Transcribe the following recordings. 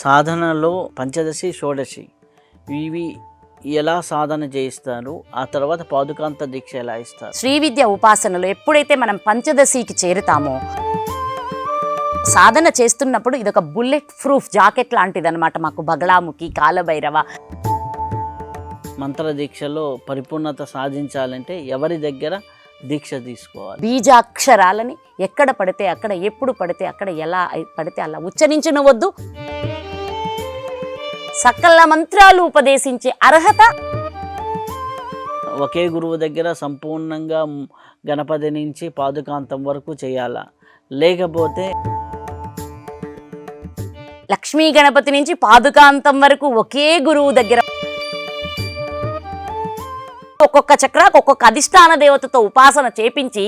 సాధనలో పంచదశి షోడశి ఇవి ఎలా సాధన చేయిస్తారు, ఆ తర్వాత పాదుకాంత దీక్ష ఎలా ఇస్తారు? శ్రీ విద్య ఉపాసనలో ఎప్పుడైతే మనం పంచదశికి చేరుతామో సాధన చేస్తున్నప్పుడు ఇదొక బుల్లెట్ ప్రూఫ్ జాకెట్ లాంటిది అనమాట. మాకు బగళాముఖి, కాలభైరవ మంత్ర దీక్షలో పరిపూర్ణత సాధించాలంటే ఎవరి దగ్గర దీక్ష తీసుకోవాలి? బీజాక్షరాలని ఎక్కడ పడితే అక్కడ, ఎప్పుడు పడితే అక్కడ, ఎలా పడితే అలా ఉచ్చరించనవద్దు. సకల మంత్రాలు ఉపదేశించే అర్హత ఒకే గురువు దగ్గర సంపూర్ణంగా గణపతి నుంచి పాదుకాంతం వరకు చేయాలా, లేకపోతే లక్ష్మీ గణపతి నుంచి పాదుకాంతం వరకు ఒకే గురువు దగ్గర ఒక్కొక్క చక్రాకు ఒక్కొక్క అధిష్టాన దేవతతో ఉపాసన చేపించి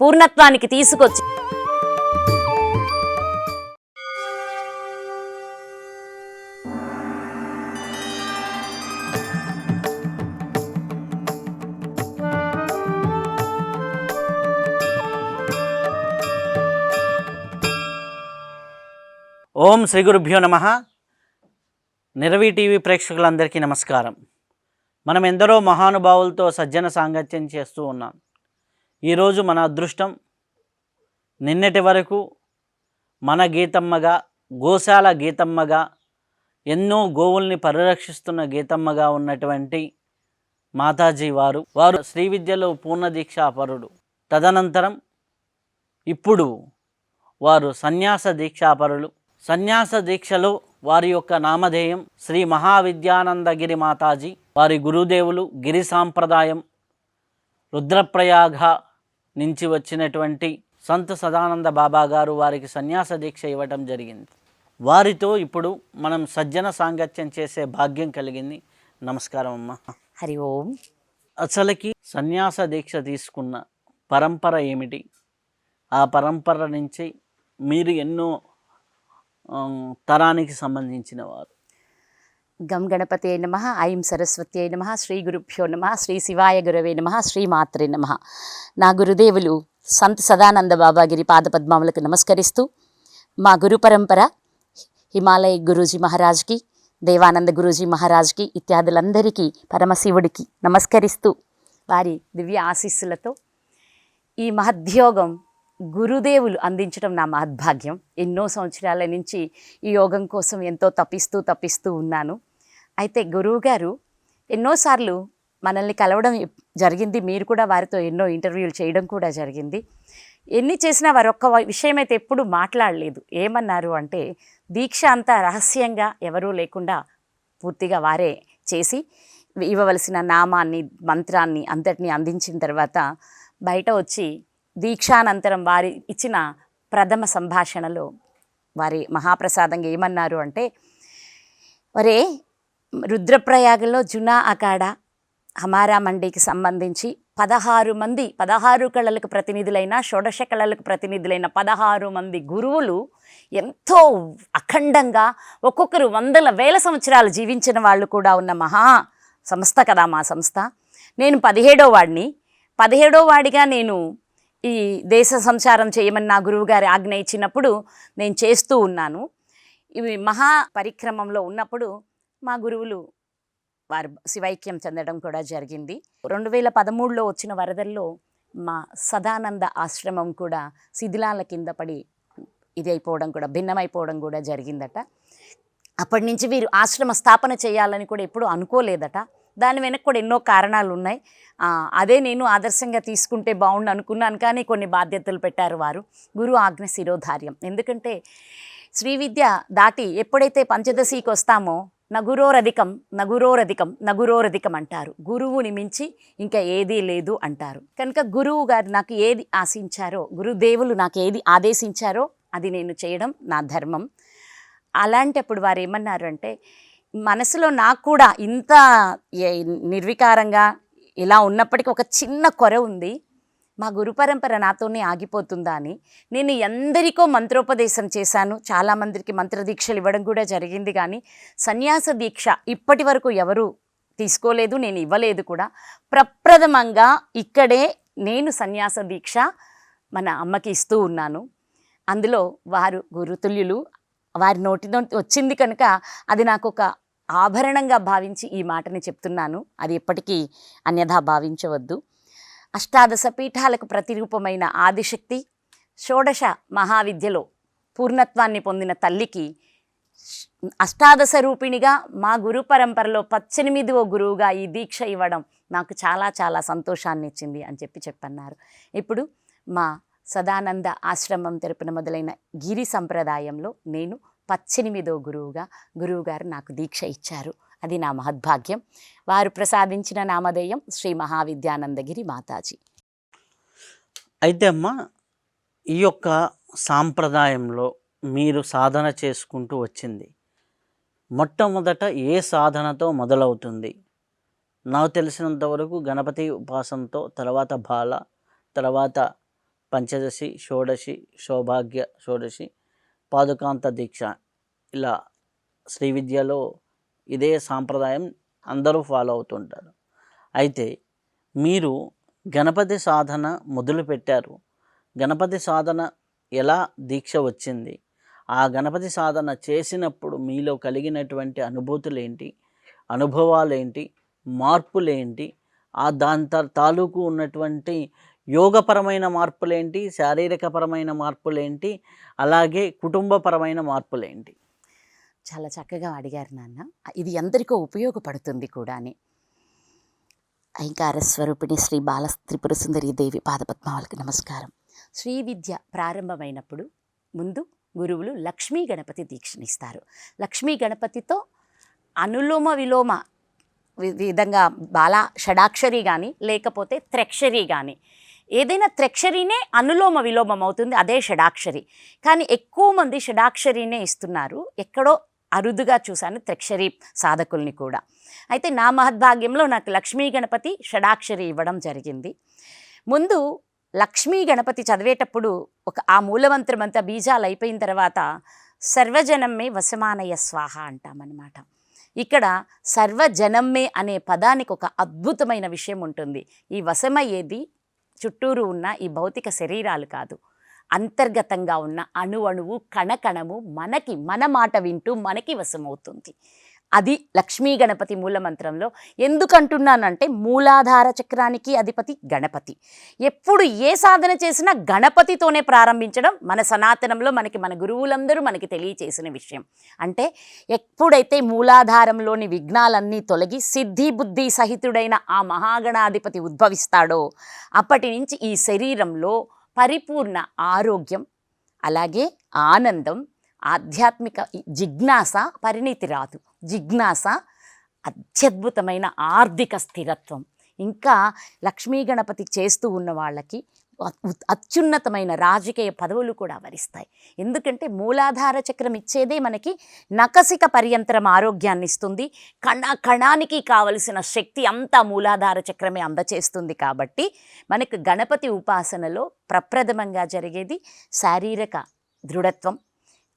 పూర్ణత్వానికి తీసుకొచ్చి ఓం శ్రీ గురుభ్యో నమః. నిరవి టీవీ ప్రేక్షకులందరికీ నమస్కారం. మనం ఎందరో మహానుభావులతో సజ్జన సాంగత్యం చేస్తూ ఉన్నాం. ఈరోజు మన అదృష్టం నిన్నటి వరకు మన గీతమ్మగా, గోశాల గీతమ్మగా, ఎన్నో గోవుల్ని పరిరక్షిస్తున్న గీతమ్మగా ఉన్నటువంటి మాతాజీ వారు శ్రీ విద్యలో పూర్ణ దీక్షాపరుడు. తదనంతరం ఇప్పుడు వారు సన్యాస దీక్షాపరులు. సన్యాస దీక్షలో వారి యొక్క నామధేయం శ్రీ మహావిద్యానందగిరి మాతాజీ. వారి గురుదేవులు గిరి సాంప్రదాయం రుద్రప్రయాగ నుంచి వచ్చినటువంటి సంత్ సదానంద బాబా గారు వారికి సన్యాస దీక్ష ఇవ్వటం జరిగింది. వారితో ఇప్పుడు మనం సజ్జన సాంగత్యం చేసే భాగ్యం కలిగింది. నమస్కారం అమ్మ. హరి ఓం. అసలుకి సన్యాస దీక్ష తీసుకున్న పరంపర ఏమిటి? ఆ పరంపర నుంచి మీరు ఎన్నో తరానికి సంబంధించిన వారు. గం గణపతి అయి నమః, ఐం సరస్వతి అయి నమః, శ్రీ గురుభ్యో నమః, శ్రీ శివాయ గురవే నమః, శ్రీ మాత్రే నమః. నా గురుదేవులు సంత్ సదానంద బాబాగిరి పాదపద్మములకు నమస్కరిస్తూ, మా గురు పరంపర హిమాలయ గురూజీ మహారాజ్కి, దేవానంద గురూజీ మహారాజ్కి ఇత్యాదులందరికీ పరమశివుడికి నమస్కరిస్తూ వారి దివ్య ఆశీస్సులతో ఈ మహద్యోగం గురుదేవులు అందించడం నా మహద్భాగ్యం. ఎన్నో సంవత్సరాల నుంచి ఈ యోగం కోసం ఎంతో తపిస్తూ ఉన్నాను. అయితే గురువుగారు ఎన్నోసార్లు మనల్ని కలవడం జరిగింది. మీరు కూడా వారితో ఎన్నో ఇంటర్వ్యూలు చేయడం కూడా జరిగింది. ఎన్ని చేసినా వారు ఒక్క విషయం అయితే ఎప్పుడు మాట్లాడలేదు. ఏమన్నారు అంటే, దీక్ష అంతా రహస్యంగా ఎవరూ లేకుండా పూర్తిగా వారే చేసి ఇవ్వవలసిన నామాన్ని, మంత్రాన్ని అంతటినీ అందించిన తర్వాత బయట వచ్చి దీక్షానంతరం వారి ఇచ్చిన ప్రథమ సంభాషణలో వారి మహాప్రసాదంగా ఏమన్నారు అంటే, ఒరే రుద్రప్రయాగలో జునా అఖాడా హమారా మండీకి సంబంధించి 16 కళలకు ప్రతినిధులైన, షోడశ కళలకు ప్రతినిధులైన 16 మంది గురువులు ఎంతో అఖండంగా ఒక్కొక్కరు వందల వేల సంవత్సరాలు జీవించిన వాళ్ళు కూడా ఉన్న మహా సంస్థ కదా మా సంస్థ. నేను 17వ వాడిగా నేను ఈ దేశ సంచారం చేయమని నా గురువుగారి ఆజ్ఞ ఇచ్చినప్పుడు నేను చేస్తూ ఉన్నాను. ఇవి మహా పరిక్రమంలో ఉన్నప్పుడు మా గురువులు వారు శివైక్యం చెందడం కూడా జరిగింది. 2013లో వచ్చిన వరదల్లో మా సదానంద ఆశ్రమం కూడా శిథిలాల కింద పడి ఇదైపోవడం కూడా, భిన్నమైపోవడం కూడా జరిగిందట. అప్పటి నుంచి వీరు ఆశ్రమ స్థాపన చేయాలని కూడా ఎప్పుడూ అనుకోలేదట. దాని వెనక కూడా ఎన్నో కారణాలు ఉన్నాయి. అదే నేను ఆదర్శంగా తీసుకుంటే బాగుండు అనుకున్నాను, కానీ కొన్ని బాధ్యతలు పెట్టారు వారు. గురు ఆజ్ఞ శిరోధార్యం. ఎందుకంటే శ్రీ విద్య దాటి ఎప్పుడైతే పంచదశికి వస్తామో నగురోరధికం అంటారు. గురువుని మించి ఇంకా ఏదీ లేదు అంటారు. కనుక గురువు గారు నాకు ఏది ఆశించారో, గురుదేవులు నాకు ఏది ఆదేశించారో అది నేను చేయడం నా ధర్మం. అలాంటప్పుడు వారు ఏమన్నారు అంటే, మనసులో నాకు కూడా ఇంత నిర్వికారంగా ఇలా ఉన్నప్పటికీ ఒక చిన్న కొర ఉంది. మా గురు పరంపర నాతోనే ఆగిపోతుందా అని నేను ఎందరికో మంత్రోపదేశం చేశాను. చాలామందికి మంత్రదీక్షలు ఇవ్వడం కూడా జరిగింది. కానీ సన్యాస దీక్ష ఇప్పటి వరకు ఎవరు తీసుకోలేదు, నేను ఇవ్వలేదు కూడా. ప్రప్రథమంగా ఇక్కడే నేను సన్యాస దీక్ష మన అమ్మకి ఇస్తూ ఉన్నాను. అందులో వారు గురుతుల్యులు, వారి నోటి వచ్చింది కనుక అది నాకు ఒక ఆభరణంగా భావించి ఈ మాటని చెప్తున్నాను. అది ఎప్పటికీ అన్యథా భావించవద్దు. అష్టాదశ పీఠాలకు ప్రతిరూపమైన ఆదిశక్తి, షోడశ మహావిద్యలో పూర్ణత్వాన్ని పొందిన తల్లికి అష్టాదశ రూపిణిగా మా గురు పరంపరలో 18వ గురువుగా ఈ దీక్ష ఇవ్వడం నాకు చాలా చాలా సంతోషాన్ని ఇచ్చింది అని చెప్పన్నారు. ఇప్పుడు మా సదానంద ఆశ్రమం తరపున మొదలైన గిరి సంప్రదాయంలో నేను 18వ గురువుగా గురువుగారు నాకు దీక్ష ఇచ్చారు. అది నా మహద్భాగ్యం. వారు ప్రసాదించిన నామధేయం శ్రీ మహావిద్యానందగిరి మాతాజీ. అయితే అమ్మ, ఈ యొక్క సాంప్రదాయంలో మీరు సాధన చేసుకుంటూ వచ్చింది మొట్టమొదట ఏ సాధనతో మొదలవుతుంది? నాకు తెలిసినంత వరకు గణపతి ఉపాసనతో, తర్వాత బాల, తర్వాత పంచదశి, షోడశి, సౌభాగ్య షోడశి, పాదుకాంత దీక్ష, ఇలా శ్రీ విద్యలో ఇదే సాంప్రదాయం అందరూ ఫాలో అవుతుంటారు. అయితే మీరు గణపతి సాధన మొదలుపెట్టారు. గణపతి సాధన ఎలా దీక్ష వచ్చింది? ఆ గణపతి సాధన చేసినప్పుడు మీలో కలిగినటువంటి అనుభూతులు ఏంటి, అనుభవాలు ఏంటి, మార్పులు ఏంటి, దాని తాలూకు ఉన్నటువంటి యోగపరమైన మార్పులేంటి, శారీరకపరమైన మార్పులేంటి, అలాగే కుటుంబపరమైన మార్పులేంటి? చాలా చక్కగా అడిగారు నాన్న. ఇది ఎందరికో ఉపయోగపడుతుంది కూడా అని. ఐంకార స్వరూపిణి శ్రీ బాల త్రిపుర సుందరి దేవి పాదపద్మాలకు నమస్కారం. శ్రీ విద్య ప్రారంభమైనప్పుడు ముందు గురువులు లక్ష్మీ గణపతి దీక్షనిస్తారు. లక్ష్మీ గణపతితో అనులోమ విలోమ విధంగా బాలా షడాక్షరి కానీ లేకపోతే త్రక్షరి కానీ, ఏదైనా త్రక్షరినే అనులోమ విలోమం అవుతుంది, అదే షడాక్షరి. కానీ ఎక్కువ మంది షడాక్షరినే ఇస్తున్నారు. ఎక్కడో అరుదుగా చూశాను త్రక్షరి సాధకుల్ని కూడా. అయితే నా మహద్భాగ్యంలో నాకు లక్ష్మీ గణపతి షడాక్షరి ఇవ్వడం జరిగింది. ముందు లక్ష్మీ గణపతి చదివేటప్పుడు ఆ మూలమంత్రం అంతా బీజాలు అయిపోయిన తర్వాత సర్వజనమ్మే వశమానయ స్వాహ అంటామన్నమాట. ఇక్కడ సర్వజనమ్మే అనే పదానికి ఒక అద్భుతమైన విషయం ఉంటుంది. ఈ వశమయ్యేది చుట్టూరు ఉన్న ఈ భౌతిక శరీరాలు కాదు, అంతర్గతంగా ఉన్న అణువు కణకణము మన మాట వింటూ మనకి వశమవుతుంది. అది లక్ష్మీ గణపతి మూలమంత్రంలో. ఎందుకంటున్నానంటే మూలాధార చక్రానికి అధిపతి గణపతి. ఎప్పుడు ఏ సాధన చేసినా గణపతితోనే ప్రారంభించడం మన సనాతనంలో మన గురువులందరూ మనకి తెలియచేసిన విషయం. అంటే ఎప్పుడైతే మూలాధారంలోని విఘ్నాలన్నీ తొలగి సిద్ధి బుద్ధి సహితుడైన ఆ మహాగణాధిపతి ఉద్భవిస్తాడో అప్పటి నుంచి ఈ శరీరంలో పరిపూర్ణ ఆరోగ్యం, అలాగే ఆనందం, ఆధ్యాత్మిక జిజ్ఞాస, పరిణితి రాదు, జిజ్ఞాస, అత్యద్భుతమైన ఆర్థిక స్థిరత్వం, ఇంకా లక్ష్మీ గణపతి చేస్తూ ఉన్న వాళ్ళకి అత్యున్నతమైన రాజకీయ పదవులు కూడా వరిస్తాయి. ఎందుకంటే మూలాధార చక్రం ఇచ్చేదే మనకి నకసిక పర్యంతరం ఆరోగ్యాన్ని ఇస్తుంది. కణానికి కావలసిన శక్తి అంతా మూలాధార చక్రమే అందచేస్తుంది. కాబట్టి మనకు గణపతి ఉపాసనలో ప్రప్రథమంగా జరిగేది శారీరక దృఢత్వం,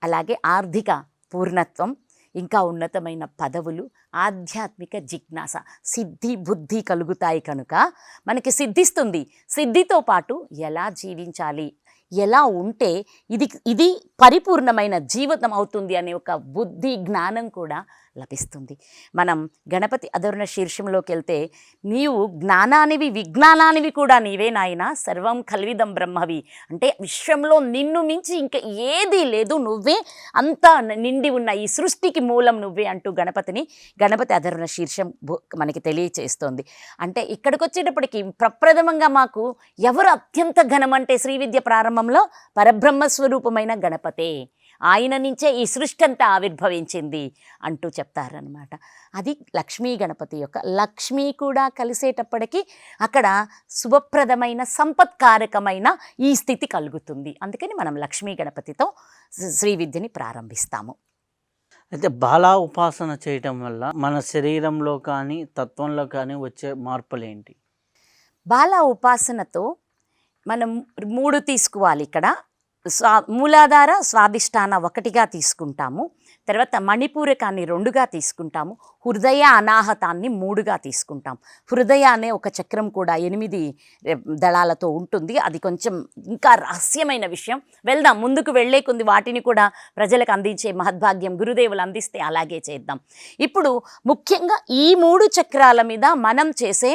అలాగే ఆర్థిక పూర్ణత్వం, ఇంకా ఉన్నతమైన పదవులు, ఆధ్యాత్మిక జిజ్ఞాస, సిద్ధి బుద్ధి కలుగుతాయి. కనుక మనకి సిద్ధిస్తుంది. సిద్ధితో పాటు ఎలా జీవించాలి, ఎలా ఉంటే ఇది పరిపూర్ణమైన జీవితం అవుతుంది అనే ఒక బుద్ధి జ్ఞానం కూడా లభిస్తుంది. మనం గణపతి అధర్ణ శీర్షంలోకి వెళ్తే, నీవు జ్ఞానానివి విజ్ఞానానివి కూడా నీవే నాయనా, సర్వం కల్విదం బ్రహ్మవి అంటే విశ్వంలో నిన్ను మించి ఇంకా ఏదీ లేదు, నువ్వే అంతా నిండి ఉన్న ఈ సృష్టికి మూలం నువ్వే అంటూ గణపతి అధర్ణ శీర్షం మనకి తెలియచేస్తోంది. అంటే ఇక్కడికి వచ్చేటప్పటికి ప్రప్రథమంగా మాకు ఎవరు అత్యంత ఘనమంటే శ్రీ విద్య ప్రారంభంలో పరబ్రహ్మస్వరూపమైన గణపతే, ఆయన నుంచే ఈ సృష్టి అంతా ఆవిర్భవించింది అంటూ చెప్తారనమాట. అది లక్ష్మీ గణపతి యొక్క లక్ష్మి కూడా కలిసేటప్పటికీ అక్కడ శుభప్రదమైన సంపత్కారకమైన ఈ స్థితి కలుగుతుంది. అందుకని మనం లక్ష్మీ గణపతితో శ్రీ విద్యని ప్రారంభిస్తాము. అయితే బాలా ఉపాసన చేయటం వల్ల మన శరీరంలో కానీ తత్వంలో కానీ వచ్చే మార్పులేంటి? బాలా ఉపాసనతో మనం 3 తీసుకోవాలి. ఇక్కడ మూలాధార స్వాధిష్టాన ఒకటిగా తీసుకుంటాము. తర్వాత మణిపూరకాన్ని 2గా తీసుకుంటాము, హృదయ అనాహతాన్ని 3గా తీసుకుంటాం. హృదయ అనే ఒక చక్రం కూడా 8 దళాలతో ఉంటుంది. అది కొంచెం ఇంకా రహస్యమైన విషయం. వెళ్దాం, ముందుకు వెళ్ళే కొద్ది వాటిని కూడా ప్రజలకు అందించే మహద్భాగ్యం గురుదేవులు అందిస్తే అలాగే చేద్దాం. ఇప్పుడు ముఖ్యంగా ఈ 3 చక్రాల మీద మనం చేసే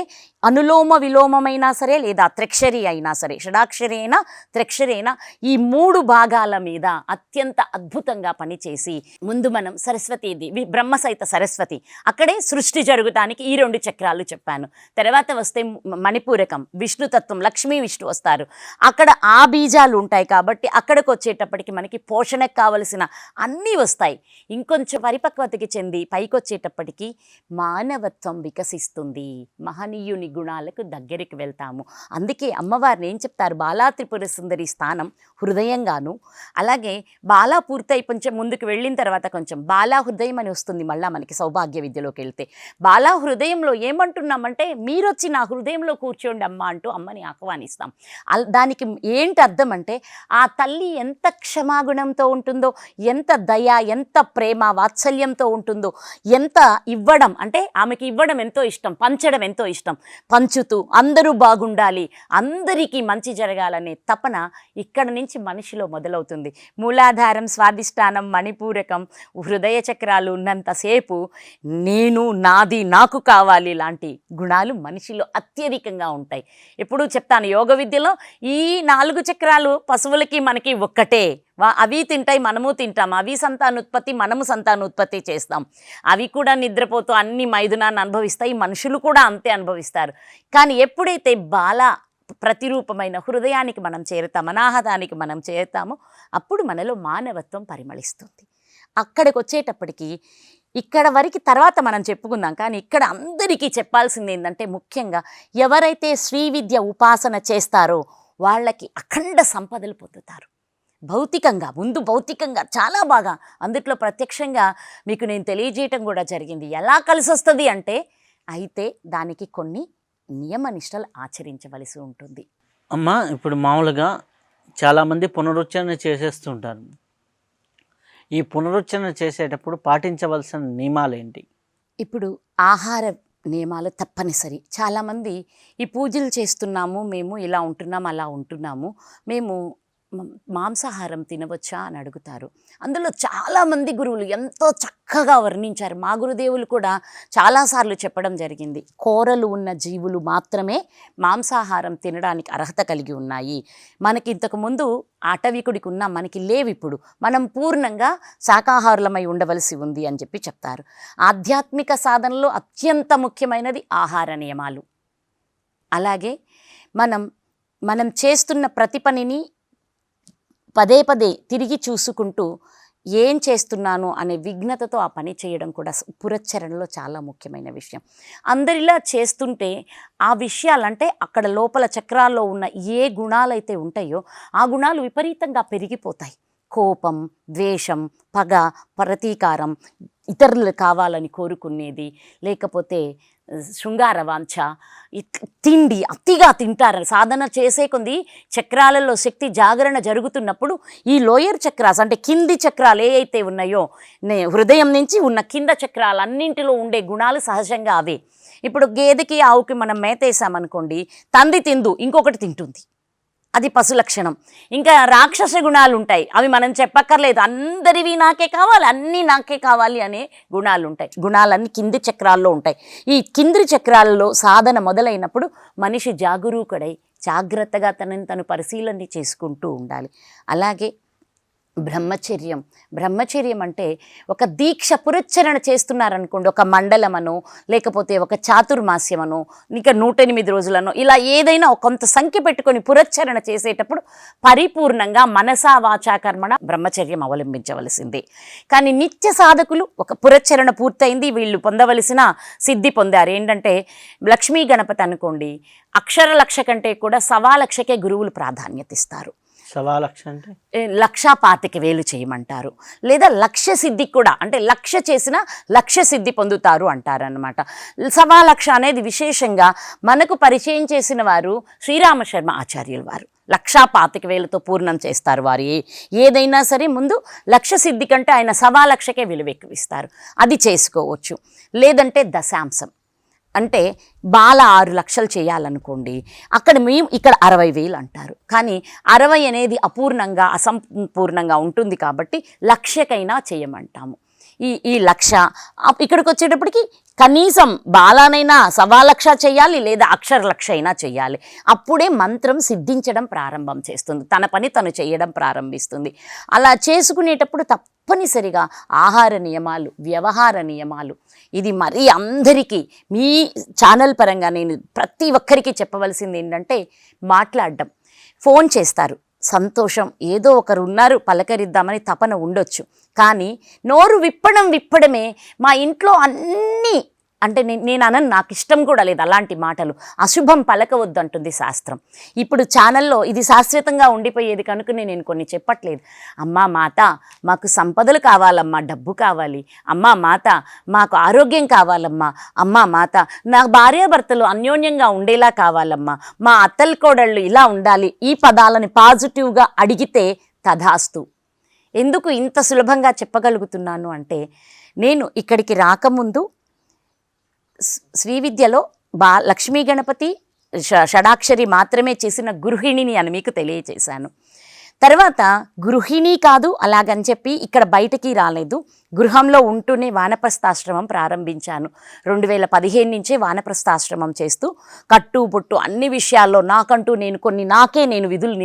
అనులోమ విలోమమైనా సరే, లేదా త్రిక్షరి అయినా సరే, షడాక్షరి అయినా త్రిక్షరి అయినా, ఈ 3 భాగాల మీద అత్యంత అద్భుతంగా పనిచేసి ముందు మనం సరస్వతీదేవి, బ్రహ్మసహిత సరస్వతి, అక్కడే సృష్టి జరుగుతానికి ఈ 2 చక్రాలు చెప్పాను. తర్వాత వస్తే మణిపూరకం, విష్ణుతత్వం, లక్ష్మీ విష్ణు వస్తారు. అక్కడ ఆ బీజాలు ఉంటాయి కాబట్టి అక్కడికి వచ్చేటప్పటికి మనకి పోషణకు కావలసిన అన్నీ వస్తాయి. ఇంకొంచెం పరిపక్వతకి చెంది పైకి వచ్చేటప్పటికి మానవత్వం వికసిస్తుంది, మహనీయుని గుణాలకు దగ్గరికి వెళ్తాము. అందుకే అమ్మవారిని ఏం చెప్తారు, బాలా త్రిపుర సుందరి స్థానం హృదయంగాను, అలాగే బాలా పూర్తయి కొంచెం ముందుకు వెళ్ళిన తర్వాత కొంచెం బాలా హృదయం అని వస్తుంది. మళ్ళీ మనకి సౌభాగ్య విద్యలోకి వెళ్తే బాలా హృదయంలో ఏమంటున్నామంటే, మీరొచ్చి నా హృదయంలో కూర్చోండి అమ్మ అంటూ అమ్మని ఆహ్వానిస్తాం. దానికి ఏంటి అర్థం అంటే, ఆ తల్లి ఎంత క్షమాగుణంతో ఉంటుందో, ఎంత దయ, ఎంత ప్రేమ వాత్సల్యంతో ఉంటుందో, ఎంత ఇవ్వడం అంటే ఆమెకి ఇవ్వడం ఎంతో ఇష్టం, పంచడం ఎంతో ఇష్టం. పంచుతూ అందరూ బాగుండాలి, అందరికీ మంచి జరగాలనే తపన ఇక్కడ నుంచి మనిషిలో మొదలవుతుంది. మూలాధారం, స్వాధిష్టానం, మణిపూరకం, హృదయ చక్రాలు ఉన్నంతసేపు నేను, నాది, నాకు కావాలి లాంటి గుణాలు మనిషిలో అత్యధికంగా ఉంటాయి. ఎప్పుడూ చెప్తాను, యోగ విద్యలో ఈ 4 చక్రాలు పశువులకి మనకి ఒక్కటే. అవి తింటాయి, మనము తింటాం. అవి సంతానోత్పత్తి, మనము సంతానోత్పత్తి చేస్తాం. అవి కూడా నిద్రపోతూ అన్ని మైదునాన్ని అనుభవిస్తాయి, మనుషులు కూడా అంతే అనుభవిస్తారు. కానీ ఎప్పుడైతే బాల ప్రతిరూపమైన హృదయానికి మనం చేరుతాం, అనాహతానికి మనం చేరుతామో అప్పుడు మనలో మానవత్వం పరిమళిస్తుంది. అక్కడికి వచ్చేటప్పటికి ఇక్కడ వరకు తర్వాత మనం చెప్పుకుందాం. కానీ ఇక్కడ అందరికీ చెప్పాల్సింది ఏంటంటే, ముఖ్యంగా ఎవరైతే శ్రీ విద్య ఉపాసన చేస్తారో వాళ్ళకి అఖండ సంపదలు పొందుతారు. భౌతికంగా, ముందు భౌతికంగా చాలా బాగా, అందుట్లో ప్రత్యక్షంగా మీకు నేను తెలియజేయటం కూడా జరిగింది. ఎలా కలిసి వస్తుంది అంటే, అయితే దానికి కొన్ని నియమ నిష్టలు ఆచరించవలసి ఉంటుంది. అమ్మ, ఇప్పుడు మామూలుగా చాలామంది పునరుచ్చరణ చేసేస్తుంటారు. ఈ పునరుచ్చరణ చేసేటప్పుడు పాటించవలసిన నియమాలు ఏంటి? ఇప్పుడు ఆహార నియమాలు తప్పనిసరి. చాలామంది ఈ పూజలు చేస్తున్నాము, మేము ఇలా ఉంటున్నాము, అలా ఉంటున్నాము, మేము మాంసాహారం తినవచ్చా అని అడుగుతారు. అందులో చాలామంది గురువులు ఎంతో చక్కగా వర్ణించారు. మా గురుదేవులు కూడా చాలాసార్లు చెప్పడం జరిగింది, కూరలు ఉన్న జీవులు మాత్రమే మాంసాహారం తినడానికి అర్హత కలిగి ఉన్నాయి. మనకి ఇంతకుముందు ఆటవికుడికి ఉన్న మనకి లేవు, ఇప్పుడు మనం పూర్ణంగా శాకాహారులమై ఉండవలసి ఉంది అని చెప్పి చెప్తారు. ఆధ్యాత్మిక సాధనలో అత్యంత ముఖ్యమైనది ఆహార నియమాలు. అలాగే మనం చేస్తున్న ప్రతి పనిని పదే పదే తిరిగి చూసుకుంటూ ఏం చేస్తున్నాను అనే విఘ్నతతో ఆ పని చేయడం కూడా పురచ్చరణలో చాలా ముఖ్యమైన విషయం. అందరిలా చేస్తుంటే ఆ విషయాలంటే అక్కడ లోపల చక్రాల్లో ఉన్న ఏ గుణాలైతే ఉంటాయో ఆ గుణాలు విపరీతంగా పెరిగిపోతాయి. కోపం, ద్వేషం, పగ, ప్రతీకారం, ఇతరులు కావాలని కోరుకునేది, లేకపోతే శృంగార వాంఛ, తిండి అతిగా తింటారు. సాధన చేసే కొంది చక్రాలలో శక్తి జాగరణ జరుగుతున్నప్పుడు ఈ లోయర్ చక్రాస్ అంటే కింది చక్రాలు ఏ అయితే ఉన్నాయో, హృదయం నుంచి ఉన్న కింద చక్రాలన్నింటిలో ఉండే గుణాలు సహజంగా అవే. ఇప్పుడు గేదెకి, ఆవుకి మనం మేతేసామనుకోండి, తంది తిందు ఇంకొకటి తింటుంది, అది పశు లక్షణం. ఇంకా రాక్షస గుణాలు ఉంటాయి, అవి మనం చెప్పక్కర్లేదు, అందరివి నాకే కావాలి, అన్నీ నాకే కావాలి అనే గుణాలు ఉంటాయి. గుణాలన్నీ కింది చక్రాల్లో ఉంటాయి. ఈ కింది చక్రాలలో సాధన మొదలైనప్పుడు మనిషి జాగరూకుడై జాగ్రత్తగా తనని తను పరిశీలన చేసుకుంటూ ఉండాలి. అలాగే బ్రహ్మచర్యం అంటే ఒక దీక్ష పురచ్చరణ చేస్తున్నారనుకోండి, ఒక మండలమనో లేకపోతే ఒక చాతుర్మాస్యమనో ఇంకా 108 రోజులనో ఇలా ఏదైనా కొంత సంఖ్య పెట్టుకొని పురచ్చరణ చేసేటప్పుడు పరిపూర్ణంగా మనసా వాచా కర్మణ బ్రహ్మచర్యం అవలంబించవలసిందే. కానీ నిత్య సాధకులు ఒక పురచ్చరణ పూర్తయింది, వీళ్ళు పొందవలసిన సిద్ధి పొందారు. ఏంటంటే లక్ష్మీ గణపతి అనుకోండి, అక్షర లక్ష కంటే కూడా 1.25 లక్షకే గురువులు ప్రాధాన్యత ఇస్తారు. 1,00,000 అంటే 1,25,000 చేయమంటారు. లేదా లక్ష్య సిద్ధికి కూడా, అంటే లక్ష్య చేసిన లక్ష్య సిద్ధి పొందుతారు అంటారనమాట. 1,00,000 అనేది విశేషంగా మనకు పరిచయం చేసిన వారు శ్రీరామ శర్మ ఆచార్యులు వారు. 1,25,000తో పూర్ణం చేస్తారు వారు. ఏదైనా సరే ముందు లక్ష్య సిద్ధి కంటే ఆయన 1,00,000కే విలువ ఎక్కువ ఇస్తారు. అది చేసుకోవచ్చు. లేదంటే దశాంశం, అంటే బాల 6 లక్షలు చేయాలనుకోండి, అక్కడ ఇక్కడ 60,000 అంటారు. కానీ 60 అనేది అపూర్ణంగా అసంపూర్ణంగా ఉంటుంది కాబట్టి లక్షకైనా చేయమంటాము. ఈ లక్ష ఇక్కడికి వచ్చేటప్పటికి కనీసం బాలానైనా 1,00,000 చేయాలి, లేదా అక్షర లక్ష అయినా చేయాలి. అప్పుడే మంత్రం సిద్ధించడం ప్రారంభం చేస్తుంది, తన పని తను చేయడం ప్రారంభిస్తుంది. అలా చేసుకునేటప్పుడు తప్పనిసరిగా ఆహార నియమాలు, వ్యవహార నియమాలు, ఇది మరీ అందరికీ మీ ఛానల్ పరంగా నేను ప్రతి ఒక్కరికి చెప్పవలసింది ఏంటంటే, మాట్లాడడం. ఫోన్ చేస్తారు, సంతోషం, ఏదో ఒకరు ఉన్నారు పలకరిద్దామని తపన ఉండొచ్చు. కానీ నోరు విప్పడమే మా ఇంట్లో అన్నీ, అంటే నేను అనను, నాకు ఇష్టం కూడా లేదు అలాంటి మాటలు. అశుభం పలకవద్దు అంటుంది శాస్త్రం. ఇప్పుడు ఛానల్లో ఇది శాశ్వతంగా ఉండిపోయేది కనుక నేను కొన్ని చెప్పట్లేదు. అమ్మా మాత మాకు సంపదలు కావాలమ్మా, డబ్బు కావాలి. అమ్మా మాత మాకు ఆరోగ్యం కావాలమ్మా. అమ్మా మాత నా భార్యాభర్తలు అన్యోన్యంగా ఉండేలా కావాలమ్మా. మా అత్తల కోడళ్ళు ఇలా ఉండాలి. ఈ పదాలని పాజిటివ్గా అడిగితే తథాస్తు. ఎందుకు ఇంత సులభంగా చెప్పగలుగుతున్నాను అంటే, నేను ఇక్కడికి రాకముందు శ్రీ విద్యలో లక్ష్మీ గణపతి షడాక్షరి మాత్రమే చేసిన గృహిణిని అని మీకు తెలియచేశాను. తర్వాత గృహిణి కాదు అలాగని చెప్పి ఇక్కడ బయటికి రాలేదు, గృహంలో ఉంటూనే వానప్రస్థాశ్రమం ప్రారంభించాను. 2015 నుంచే వానప్రస్థాశ్రమం చేస్తూ కట్టు పొట్టు అన్ని విషయాల్లో నాకంటూ నేను విధులు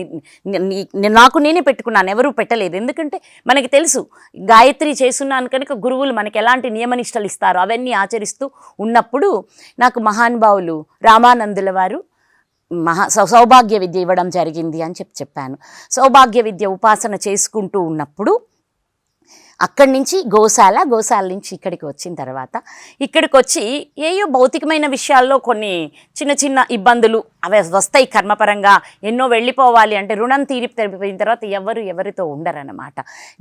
నాకు నేనే పెట్టుకున్నాను, ఎవరూ పెట్టలేదు. ఎందుకంటే మనకి తెలుసు గాయత్రి చేస్తున్నాను కనుక గురువులు మనకి ఎలాంటి నియమనిష్టలు ఇస్తారో అవన్నీ ఆచరిస్తూ ఉన్నప్పుడు నాకు మహానుభావులు రామానందుల వారు సౌభాగ్య విద్య ఇవ్వడం జరిగింది అని చెప్పాను. సౌభాగ్య విద్య ఉపాసన చేసుకుంటూ ఉన్నప్పుడు అక్కడి నుంచి గోశాల నుంచి ఇక్కడికి వచ్చిన తర్వాత, ఇక్కడికి వచ్చి ఏయో భౌతికమైన విషయాల్లో కొన్ని చిన్న ఇబ్బందులు అవి వస్తాయి కర్మపరంగా. ఎన్నో వెళ్ళిపోవాలి అంటే రుణం తీరిపోయిన తర్వాత ఎవరితో ఉండరన్నమాట.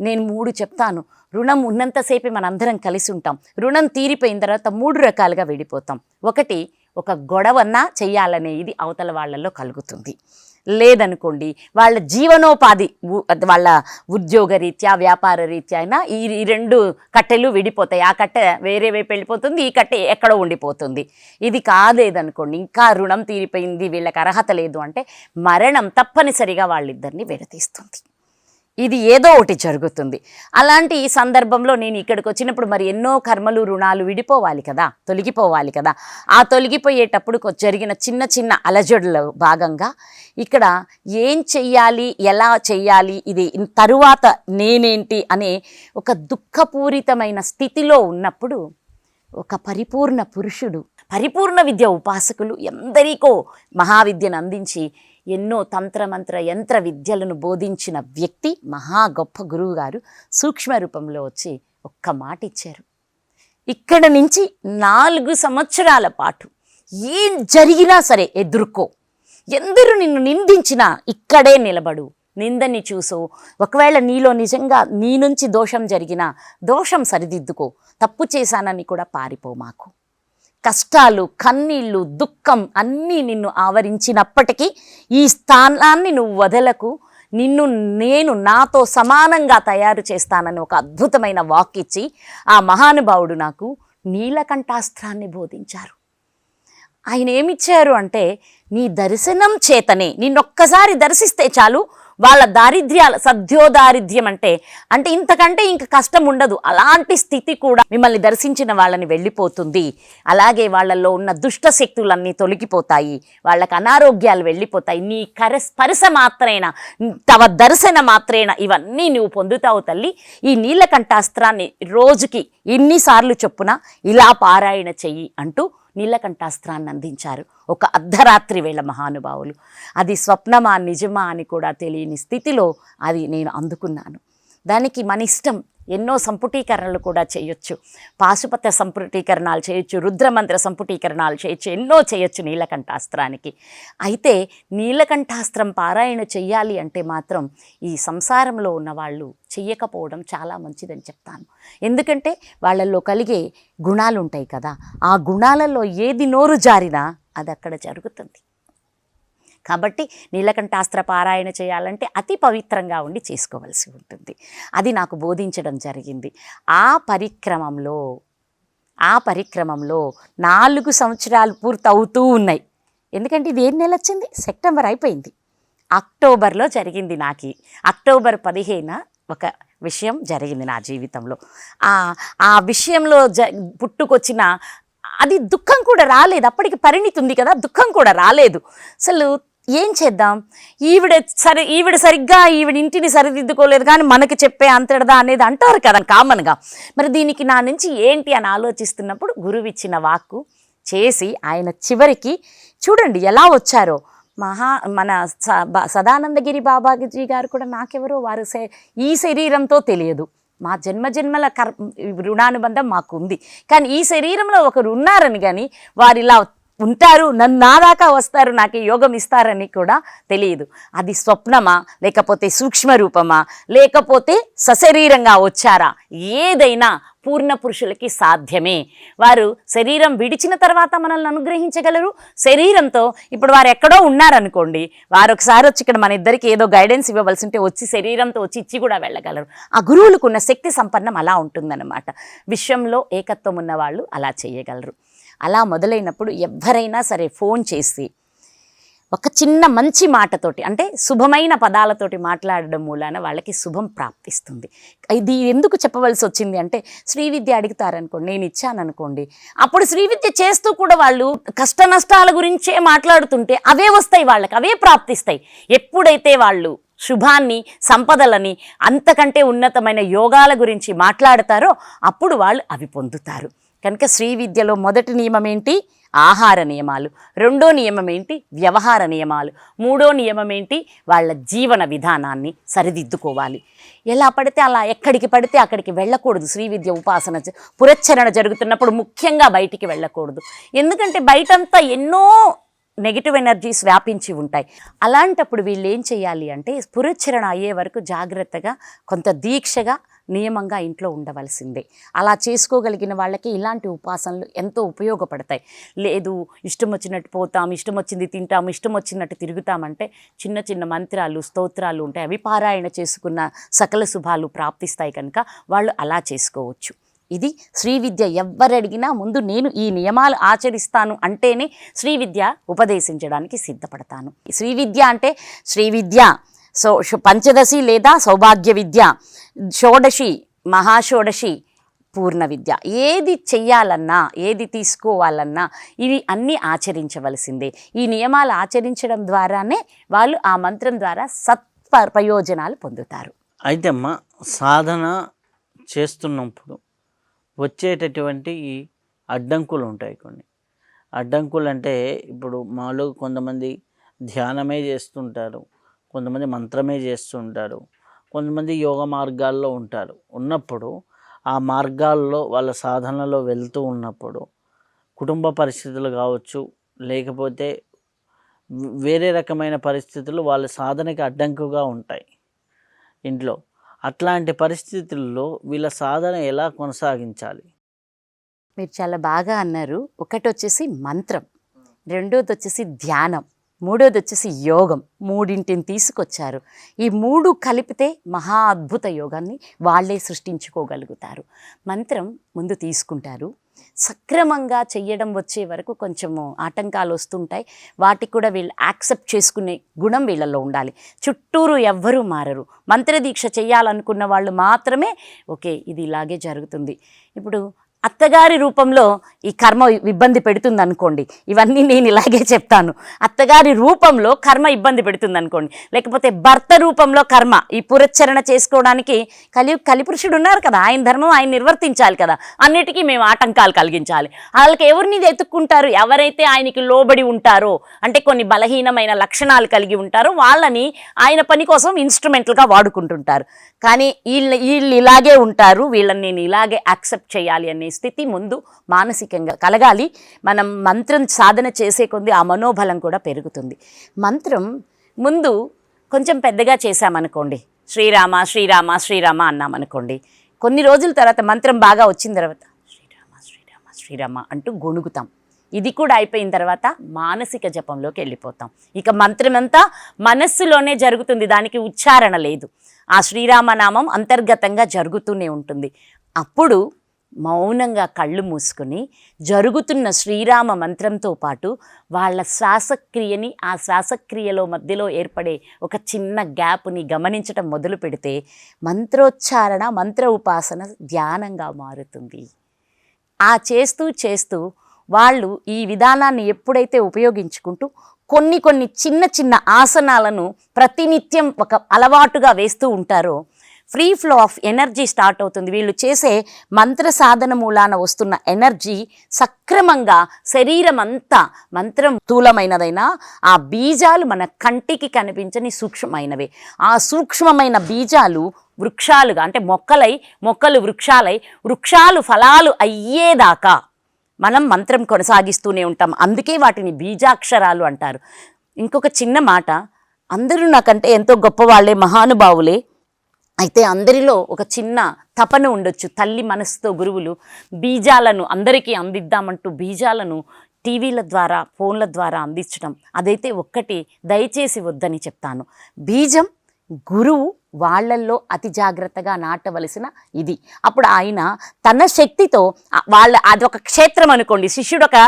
నేను 3 చెప్తాను. రుణం ఉన్నంతసేపే మనందరం కలిసి ఉంటాం. రుణం తీరిపోయిన తర్వాత 3 రకాలుగా విడిపోతాం. ఒకటి, ఒక గొడవన్నా చెయ్యాలనే ఇది అవతల వాళ్ళల్లో కలుగుతుంది. లేదనుకోండి వాళ్ళ జీవనోపాధి, వాళ్ళ ఉద్యోగ రీత్యా వ్యాపార రీత్యా అయినా ఈ 2 కట్టెలు విడిపోతాయి. ఆ కట్టె వేరే వైపు వెళ్ళిపోతుంది, ఈ కట్టె ఎక్కడో ఉండిపోతుంది. ఇది కాలేదనుకోండి, ఇంకా రుణం తీరిపోయింది, వీళ్ళకి అర్హత లేదు అంటే మరణం తప్పనిసరిగా వాళ్ళిద్దరిని విడతీస్తుంది. ఇది ఏదో ఒకటి జరుగుతుంది. అలాంటి ఈ సందర్భంలో నేను ఇక్కడికి వచ్చినప్పుడు మరి ఎన్నో కర్మలు రుణాలు విడిపోవాలి కదా, తొలగిపోవాలి కదా. ఆ తొలగిపోయేటప్పుడు జరిగిన చిన్న అలజడుల భాగంగా ఇక్కడ ఏం చెయ్యాలి, ఎలా చెయ్యాలి, ఇది తరువాత నేనేంటి అనే ఒక దుఃఖపూరితమైన స్థితిలో ఉన్నప్పుడు ఒక పరిపూర్ణ పురుషుడు, పరిపూర్ణ విద్య ఉపాసకులు ఎందరికో మహావిద్యను అందించి ఎన్నో తంత్రమంత్ర యంత్ర విద్యలను బోధించిన వ్యక్తి, మహా గొప్ప గురువు గారు సూక్ష్మ రూపంలో వచ్చి ఒక్క మాట ఇచ్చారు. ఇక్కడ నుంచి 4 సంవత్సరాల పాటు ఏం జరిగినా సరే ఎదుర్కో, ఎందరు నిన్ను నిందించినా ఇక్కడే నిలబడు, నిందని చూసో, ఒకవేళ నీలో నిజంగా నీ నుంచి దోషం జరిగినా దోషం సరిదిద్దుకో, తప్పు చేశానని కూడా పారిపో. మాకు కష్టాలు, కన్నీళ్ళు, దుఃఖం అన్నీ నిన్ను ఆవరించినప్పటికీ ఈ స్థానాన్ని నువ్వు వదలకు, నేను నాతో సమానంగా తయారు చేస్తానని ఒక అద్భుతమైన వాక్ ఇచ్చి ఆ మహానుభావుడు నాకు నీలకంఠాస్త్రాన్ని బోధించారు. ఆయన ఏమిచ్చారు అంటే, నీ దర్శనం చేతనే, నిన్నొక్కసారి దర్శిస్తే చాలు వాళ్ళ దారిద్ర్యాల సద్యోదారిద్ర్యం అంటే ఇంతకంటే ఇంక కష్టం ఉండదు. అలాంటి స్థితి కూడా మిమ్మల్ని దర్శించిన వాళ్ళని వెళ్ళిపోతుంది. అలాగే వాళ్ళల్లో ఉన్న దుష్ట శక్తులన్నీ తొలగిపోతాయి, వాళ్ళకి అనారోగ్యాలు వెళ్ళిపోతాయి. నీ స్పర్శ మాత్రేనా, తవ దర్శన మాత్రేనా ఇవన్నీ నువ్వు పొందుతావు తల్లి. ఈ నీలకంఠాస్త్రాన్ని రోజుకి ఎన్నిసార్లు చొప్పున ఇలా పారాయణ చెయ్యి అంటూ నీలకంఠాస్త్రాన్ని అందించారు ఒక అర్ధరాత్రి వేళ మహానుభావులు. అది స్వప్నమా నిజమా అని కూడా తెలియని స్థితిలో అది నేను అందుకున్నాను. దానికి మన ఇష్టం, ఎన్నో సంపుటీకరణలు కూడా చేయొచ్చు. పాశుపత సంపుటీకరణాలు చేయొచ్చు, రుద్రమంత్ర సంపుటీకరణాలు చేయొచ్చు, ఎన్నో చేయొచ్చు నీలకంఠాస్త్రానికి. అయితే నీలకంఠాస్త్రం పారాయణ చెయ్యాలి అంటే మాత్రం ఈ సంసారంలో ఉన్న వాళ్ళు చెయ్యకపోవడం చాలా మంచిదని చెప్తాను. ఎందుకంటే వాళ్ళల్లో కలిగే గుణాలు ఉంటాయి కదా, ఆ గుణాలలో ఏది నోరు జారినా అది అక్కడ జరుగుతుంది. కాబట్టి నీలకంఠాస్త్ర పారాయణ చేయాలంటే అతి పవిత్రంగా ఉండి చేసుకోవలసి ఉంటుంది. అది నాకు బోధించడం జరిగింది. ఆ పరిక్రమంలో 4 సంవత్సరాలు పూర్తవుతూ ఉన్నాయి. ఎందుకంటే ఇది ఏ నెల వచ్చింది? సెప్టెంబర్ అయిపోయింది. అక్టోబర్లో జరిగింది. అక్టోబర్ 15 ఒక విషయం జరిగింది నా జీవితంలో. ఆ విషయంలో పుట్టుకొచ్చిన అది దుఃఖం కూడా రాలేదు. అప్పటికి పరిణితి ఉంది కదా, దుఃఖం కూడా రాలేదు. అసలు ఏం చేద్దాం, ఈవిడ సరిగ్గా ఇంటిని సరిదిద్దుకోలేదు కానీ మనకి చెప్పే అంతటిదా అనేది అంటారు కదా కామన్గా. మరి దీనికి నా నుంచి ఏంటి అని ఆలోచిస్తున్నప్పుడు గురువు ఇచ్చిన వాక్కు చేసి ఆయన చివరికి చూడండి ఎలా వచ్చారో. మన సదానందగిరి బాబాజీ గారు కూడా నాకెవరో, వారు ఈ శరీరంతో తెలియదు, మా జన్మజన్మల రుణానుబంధం మాకు ఉంది, కానీ ఈ శరీరంలో ఒకరు ఉన్నారని కానీ వారు ఇలా ఉంటారు, నా దాకా వస్తారు, నాకు యోగం ఇస్తారని కూడా తెలియదు. అది స్వప్నమా, లేకపోతే సూక్ష్మ రూపమా, లేకపోతే సశరీరంగా వచ్చారా, ఏదైనా పూర్ణ పురుషులకి సాధ్యమే. వారు శరీరం విడిచిన తర్వాత మనల్ని అనుగ్రహించగలరు. శరీరంతో ఇప్పుడు వారు ఎక్కడో ఉన్నారనుకోండి, వారు ఒకసారి వచ్చి ఇక్కడ మన ఇద్దరికి ఏదో గైడెన్స్ ఇవ్వవలసి ఉంటే వచ్చి శరీరంతో వచ్చి ఇచ్చి కూడా వెళ్ళగలరు. ఆ గురువులకు ఉన్న శక్తి సంపన్నం అలా ఉంటుందన్నమాట. విశ్వంలో ఏకత్వం ఉన్న వాళ్ళు అలా చేయగలరు. అలా మొదలైనప్పుడు ఎవరైనా సరే ఫోన్ చేసి ఒక చిన్న మంచి మాటతోటి, అంటే శుభమైన పదాలతోటి మాట్లాడడం మూలాన వాళ్ళకి శుభం ప్రాప్తిస్తుంది. ఇది ఎందుకు చెప్పవలసి వచ్చింది అంటే, శ్రీవిద్య అడుగుతారనుకోండి, నేను ఇచ్చాననుకోండి, అప్పుడు శ్రీవిద్య చేస్తూ కూడా వాళ్ళు కష్ట నష్టాల గురించే మాట్లాడుతుంటే అవే వస్తాయి, వాళ్ళకి అవే ప్రాప్తిస్తాయి. ఎప్పుడైతే వాళ్ళు శుభాన్ని, సంపదలని, అంతకంటే ఉన్నతమైన యోగాల గురించి మాట్లాడతారో అప్పుడు వాళ్ళు అవి పొందుతారు. కనుక శ్రీ విద్యలో మొదటి నియమం ఏంటి? ఆహార నియమాలు. రెండో నియమం ఏంటి? వ్యవహార నియమాలు. మూడో నియమం ఏంటి? వాళ్ళ జీవన విధానాన్ని సరిదిద్దుకోవాలి. ఎలా పడితే అలా ఎక్కడికి పడితే అక్కడికి వెళ్ళకూడదు. శ్రీ విద్య ఉపాసన పురచ్చరణ జరుగుతున్నప్పుడు ముఖ్యంగా బయటికి వెళ్ళకూడదు. ఎందుకంటే బయటంతా ఎన్నో నెగిటివ్ ఎనర్జీస్ వ్యాపించి ఉంటాయి. అలాంటప్పుడు వీళ్ళు ఏం చేయాలి అంటే, పురచ్చరణ అయ్యే వరకు జాగ్రత్తగా, కొంత దీక్షగా, నియమంగా ఇంట్లో ఉండవలసిందే. అలా చేసుకోగలిగిన వాళ్ళకి ఇలాంటి ఉపాసనలు ఎంతో ఉపయోగపడతాయి. లేదు ఇష్టం వచ్చినట్టు పోతాం, ఇష్టం వచ్చింది తింటాం, ఇష్టం వచ్చినట్టు తిరుగుతామంటే చిన్న చిన్న మంత్రాలు, స్తోత్రాలు ఉంటాయి, అవి పారాయణ చేసుకున్న సకల శుభాలు ప్రాప్తిస్తాయి. కనుక వాళ్ళు అలా చేసుకోవచ్చు. ఇది శ్రీ విద్య. ఎవ్వరడిగినా ముందు నేను ఈ నియమాలు ఆచరిస్తాను అంటేనే శ్రీ విద్య ఉపదేశించడానికి సిద్ధపడతాను. శ్రీ విద్య అంటే శ్రీ విద్య, పంచదశి లేదా సౌభాగ్య విద్య, షోడశి, మహాషోడశి, పూర్ణ విద్య. ఏది చెయ్యాలన్నా, ఏది తీసుకోవాలన్నా ఇవి అన్నీ ఆచరించవలసిందే. ఈ నియమాలు ఆచరించడం ద్వారానే వాళ్ళు ఆ మంత్రం ద్వారా ప్రయోజనాలు పొందుతారు. అయితే అమ్మ, సాధన చేస్తున్నప్పుడు వచ్చేటటువంటి అడ్డంకులు ఉంటాయి. కొన్ని అడ్డంకులు అంటే, ఇప్పుడు మామూలుగా కొంతమంది ధ్యానమే చేస్తుంటారు, కొంతమంది మంత్రమే చేస్తుంటారు, కొంతమంది యోగ మార్గాల్లో ఉంటారు. ఉన్నప్పుడు ఆ మార్గాల్లో వాళ్ళ సాధనలో వెళ్తూ ఉన్నప్పుడు కుటుంబ పరిస్థితులు కావచ్చు, లేకపోతే వేరే రకమైన పరిస్థితులు వాళ్ళ సాధనకి అడ్డంకుగా ఉంటాయి ఇంట్లో. అట్లాంటి పరిస్థితుల్లో వీళ్ళ సాధన ఎలా కొనసాగించాలి? మీరు చాలా బాగా అన్నారు. ఒకటి వచ్చేసి మంత్రం, రెండోది వచ్చేసి ధ్యానం, మూడోది వచ్చేసి యోగం. మూడింటిని తీసుకొచ్చారు. ఈ మూడు కలిపితే మహా అద్భుత యోగాన్ని వాళ్ళే సృష్టించుకోగలుగుతారు. మంత్రం ముందు తీసుకుంటారు. సక్రమంగా చెయ్యడం వచ్చే వరకు కొంచెము ఆటంకాలు వస్తుంటాయి. వాటికి కూడా వీళ్ళు యాక్సెప్ట్ చేసుకునే గుణం వీళ్ళల్లో ఉండాలి. చుట్టూరు ఎవ్వరూ మారరు. మంత్రదీక్ష చేయాలనుకున్న వాళ్ళు మాత్రమే ఓకే ఇది ఇలాగే జరుగుతుంది. ఇప్పుడు అత్తగారి రూపంలో ఈ కర్మ ఇబ్బంది పెడుతుంది అనుకోండి, ఇవన్నీ నేను ఇలాగే చెప్తాను. అత్తగారి రూపంలో కర్మ ఇబ్బంది పెడుతుంది అనుకోండి, లేకపోతే భర్త రూపంలో కర్మ, ఈ పురచ్చరణ చేసుకోవడానికి కలిపురుషుడు ఉన్నారు కదా, ఆయన ధర్మం ఆయన నిర్వర్తించాలి కదా, అన్నిటికీ మేము ఆటంకాలు కలిగించాలి. వాళ్ళకి ఎవరిని ఎత్తుక్కుంటారు? ఎవరైతే ఆయనకి లోబడి ఉంటారో, అంటే కొన్ని బలహీనమైన లక్షణాలు కలిగి ఉంటారో వాళ్ళని ఆయన పని కోసం ఇన్స్ట్రుమెంట్లుగా వాడుకుంటుంటారు. కానీ వీళ్ళు ఇలాగే ఉంటారు, వీళ్ళని నేను ఇలాగే యాక్సెప్ట్ చేయాలి అనే స్థితి ముందు మానసికంగా కలగాలి. మనం మంత్రం సాధన చేసే కొద్దీ ఆ మనోబలం కూడా పెరుగుతుంది. మంత్రం ముందు కొంచెం పెద్దగా చేశామనుకోండి, శ్రీరామ శ్రీరామ శ్రీరామ అన్నామనుకోండి, కొన్ని రోజుల తర్వాత మంత్రం బాగా వచ్చిన తర్వాత శ్రీరామ శ్రీరామ శ్రీరామ అంటూ గొణుగుతాం. ఇది కూడా అయిపోయిన తర్వాత మానసిక జపంలోకి వెళ్ళిపోతాం. ఇక మంత్రం అంతా మనస్సులోనే జరుగుతుంది, దానికి ఉచ్చారణ లేదు. ఆ శ్రీరామనామం అంతర్గతంగా జరుగుతూనే ఉంటుంది. అప్పుడు మౌనంగా కళ్ళు మూసుకొని జరుగుతున్న శ్రీరామ మంత్రంతో పాటు వాళ్ళ శ్వాసక్రియని, ఆ శ్వాసక్రియలో మధ్యలో ఏర్పడే ఒక చిన్న గ్యాప్ని గమనించటం మొదలు పెడితే మంత్రోచ్చారణ, మంత్ర ఉపాసన ధ్యానంగా మారుతుంది. ఆ చేస్తూ చేస్తూ వాళ్ళు ఈ విధానాన్ని ఎప్పుడైతే ఉపయోగించుకుంటూ కొన్ని చిన్న చిన్న ఆసనాలను ప్రతినిత్యం ఒక అలవాటుగా వేస్తూ ఉంటారో free flow of energy start అవుతుంది. వీళ్ళు చేసే మంత్ర సాధన మూలాన వస్తున్న ఎనర్జీ సక్రమంగా శరీరం అంతా, మంత్రం స్థూలమైనదైనా ఆ బీజాలు మన కంటికి కనిపించని సూక్ష్మమైనవే. ఆ సూక్ష్మమైన బీజాలు వృక్షాలుగా, అంటే మొక్కలు వృక్షాలు ఫలాలు అయ్యేదాకా మనం మంత్రం కొనసాగిస్తూనే ఉంటాం. అందుకే వాటిని బీజాక్షరాలు అంటారు. ఇంకొక చిన్న మాట, అందరూ నాకంటే ఎంతో గొప్పవాళ్లే, మహానుభావులే, అయితే అందరిలో ఒక చిన్న తపన ఉండొచ్చు. తల్లి మనసుతో గురువులు బీజాలను అందరికీ అందిద్దామంటూ బీజాలను టీవీల ద్వారా, ఫోన్ల ద్వారా అందించడం, అదైతే ఒక్కటి దయచేసి వద్దని చెప్తాను. బీజం గురువు వాళ్ళల్లో అతి జాగ్రత్తగా నాటవలసిన ఇది. అప్పుడు ఆయన తన శక్తితో అది ఒక క్షేత్రం అనుకోండి, శిష్యుడు ఒక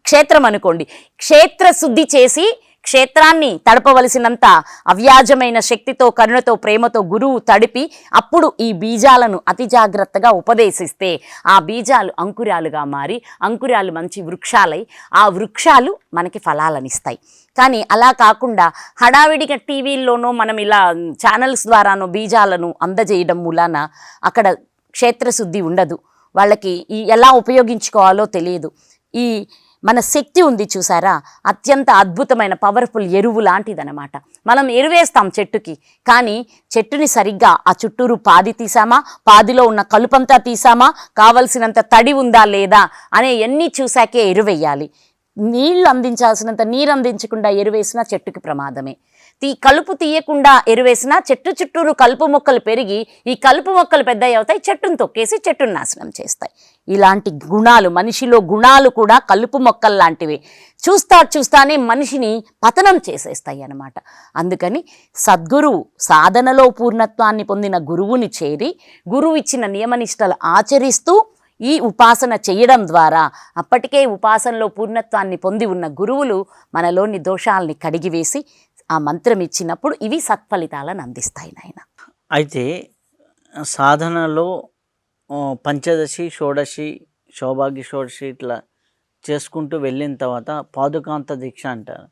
క్షేత్రం అనుకోండి, క్షేత్ర శుద్ధి చేసి క్షేత్రాన్ని తడపవలసినంత అవ్యాజమైన శక్తితో, కరుణతో, ప్రేమతో గురువు తడిపి అప్పుడు ఈ బీజాలను అతి జాగ్రత్తగా ఉపదేశిస్తే ఆ బీజాలు అంకురాలుగా మారి, అంకురాలు మంచి వృక్షాలై ఆ వృక్షాలు మనకి ఫలాలనిస్తాయి. కానీ అలా కాకుండా హడావిడిగా టీవీల్లోనో మనం ఇలా ఛానల్స్ ద్వారానో బీజాలను అందజేయడం మూలాన అక్కడ క్షేత్రశుద్ధి ఉండదు. వాళ్ళకి ఎలా ఉపయోగించుకోవాలో తెలియదు. ఈ మన శక్తి ఉంది చూసారా, అత్యంత అద్భుతమైన పవర్ఫుల్ ఎరువు లాంటిదన్నమాట. మనం ఎరువేస్తాం చెట్టుకి, కానీ చెట్టుని సరిగ్గా ఆ చుట్టూరు పాది తీసామా, పాదిలో ఉన్న కలుపంతా తీసామా, కావలసినంత తడి ఉందా లేదా అనే అన్నీ చూశాకే ఎరువేయాలి. నీళ్లు అందించాల్సినంత నీరు అందించకుండా ఎరువేసినా చెట్టుకి ప్రమాదమే. కలుపు తీయకుండా ఎరువేసినా చెట్టు చుట్టూరు కలుపు మొక్కలు పెరిగి ఈ కలుపు మొక్కలు పెద్దవి అవుతాయి, చెట్టును తొక్కేసి చెట్టును నాశనం చేస్తాయి. ఇలాంటి గుణాలు, మనిషిలో గుణాలు కూడా కలుపు మొక్కలు లాంటివి. చూస్తానే మనిషిని పతనం చేసేస్తాయి అన్నమాట. అందుకని సద్గురువు, సాధనలో పూర్ణత్వాన్ని పొందిన గురువుని చేరి గురువు ఇచ్చిన నియమనిష్టలు ఆచరిస్తూ ఈ ఉపాసన చేయడం ద్వారా అప్పటికే ఉపాసనలో పూర్ణత్వాన్ని పొంది ఉన్న గురువులు మనలోని దోషాలని కడిగివేసి ఆ మంత్రం ఇచ్చినప్పుడు ఇవి సత్ఫలితాలను అందిస్తాయి నాయన. అయితే సాధనలో పంచదశి, షోడశి, సౌభాగ్య షోడశి ఇట్లా చేసుకుంటూ వెళ్ళిన తర్వాత పాదుకాంత దీక్ష అంటారు.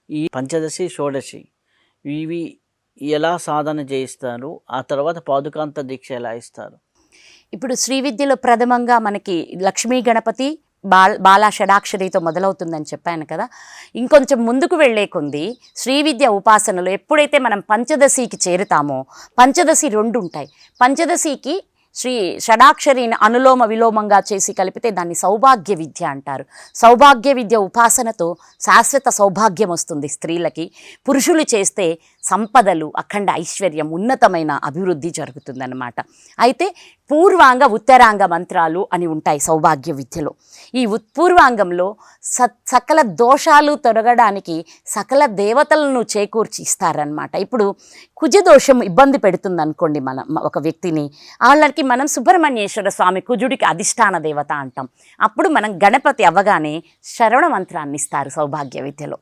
ఈ పంచదశి, షోడశి ఇవి ఎలా సాధన చేయిస్తారు? ఆ తర్వాత పాదుకాంత దీక్ష ఎలా ఇస్తారు? ఇప్పుడు శ్రీ విద్యలో ప్రథమంగా మనకి లక్ష్మీ గణపతి, బాలా షడాక్షరితో మొదలవుతుందని చెప్పాను కదా. ఇంకొంచెం ముందుకు వెళ్ళే కొంది శ్రీ విద్య ఉపాసనలో ఎప్పుడైతే మనం పంచదశికి చేరుతామో, పంచదశి 2 ఉంటాయి. పంచదశికి శ్రీ షడాక్షరిని అనులోమ విలోమంగా చేసి కలిపితే దాన్ని సౌభాగ్య విద్య అంటారు. సౌభాగ్య విద్య ఉపాసనతో శాశ్వత సౌభాగ్యం వస్తుంది స్త్రీలకి. పురుషులు చేస్తే సంపదలు, అఖండ ఐశ్వర్యం, ఉన్నతమైన అభివృద్ధి జరుగుతుందన్నమాట. అయితే పూర్వాంగ, ఉత్తరాంగ మంత్రాలు అని ఉంటాయి సౌభాగ్య విద్యలో. ఈ పూర్వాంగంలో సకల దోషాలు తొలగడానికి సకల దేవతలను చేకూర్చి ఇస్తారనమాట. ఇప్పుడు కుజదోషం ఇబ్బంది పెడుతుంది అనుకోండి ఒక వ్యక్తిని, వాళ్ళకి మనం సుబ్రహ్మణ్యేశ్వర స్వామి కుజుడికి అధిష్టాన దేవత అంటాం. అప్పుడు మనం గణపతి అవ్వగానే శరవణ మంత్రాన్ని ఇస్తారు సౌభాగ్య విద్యలో.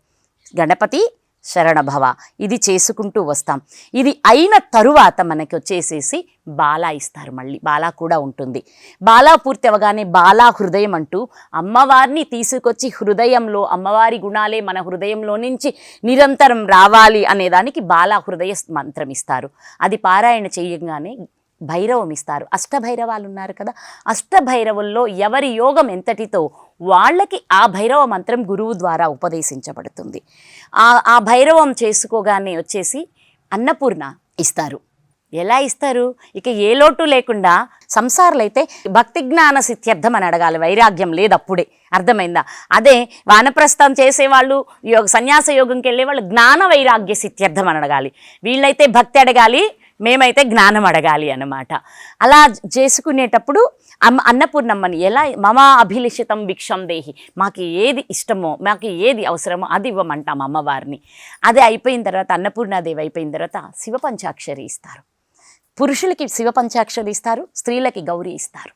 గణపతి శరణభవ ఇది చేసుకుంటూ వస్తాం. ఇది అయిన తరువాత మనకి వచ్చేసేసి బాలా ఇస్తారు. మళ్ళీ బాలా కూడా ఉంటుంది. బాలా పూర్తి అవగానే బాలా హృదయం అంటూ అమ్మవారిని తీసుకొచ్చి హృదయంలో అమ్మవారి గుణాలే మన హృదయంలో నుంచి నిరంతరం రావాలి అనేదానికి బాలా హృదయ మంత్రం ఇస్తారు. అది పారాయణ చేయగానే భైరవం ఇస్తారు. అష్టభైరవాలు ఉన్నారు కదా, అష్టభైరవుల్లో ఎవరి యోగం ఎంతటితో వాళ్ళకి ఆ భైరవ మంత్రం గురువు ద్వారా ఉపదేశించబడుతుంది. ఆ భైరవం చేసుకోగానే వచ్చేసి అన్నపూర్ణ ఇస్తారు. ఎలా ఇస్తారు? ఇక ఏ లోటు లేకుండా సంసారులైతే భక్తి జ్ఞాన సిద్ధ్యర్థం అని అడగాలి, వైరాగ్యం లేదు అప్పుడే. అర్థమైందా? అదే వానప్రస్థం చేసేవాళ్ళు సన్యాస యోగంకి వెళ్ళేవాళ్ళు జ్ఞాన వైరాగ్య సిద్ధ్యర్థం అని అడగాలి. వీళ్ళైతే భక్తి అడగాలి, మేమైతే జ్ఞానం అడగాలి అన్నమాట. అలా చేసుకునేటప్పుడు అన్నపూర్ణమ్మని ఎలా మమ అభిలిషితం భిక్షం దేహి, మాకు ఏది ఇష్టమో మాకు ఏది అవసరమో అది ఇవ్వమంటాం అమ్మవారిని. అది అయిపోయిన తర్వాత అన్నపూర్ణాదేవి అయిపోయిన తర్వాత శివపంచాక్షరి ఇస్తారు. పురుషులకి శివపంచాక్షరి ఇస్తారు, స్త్రీలకి గౌరీ ఇస్తారు.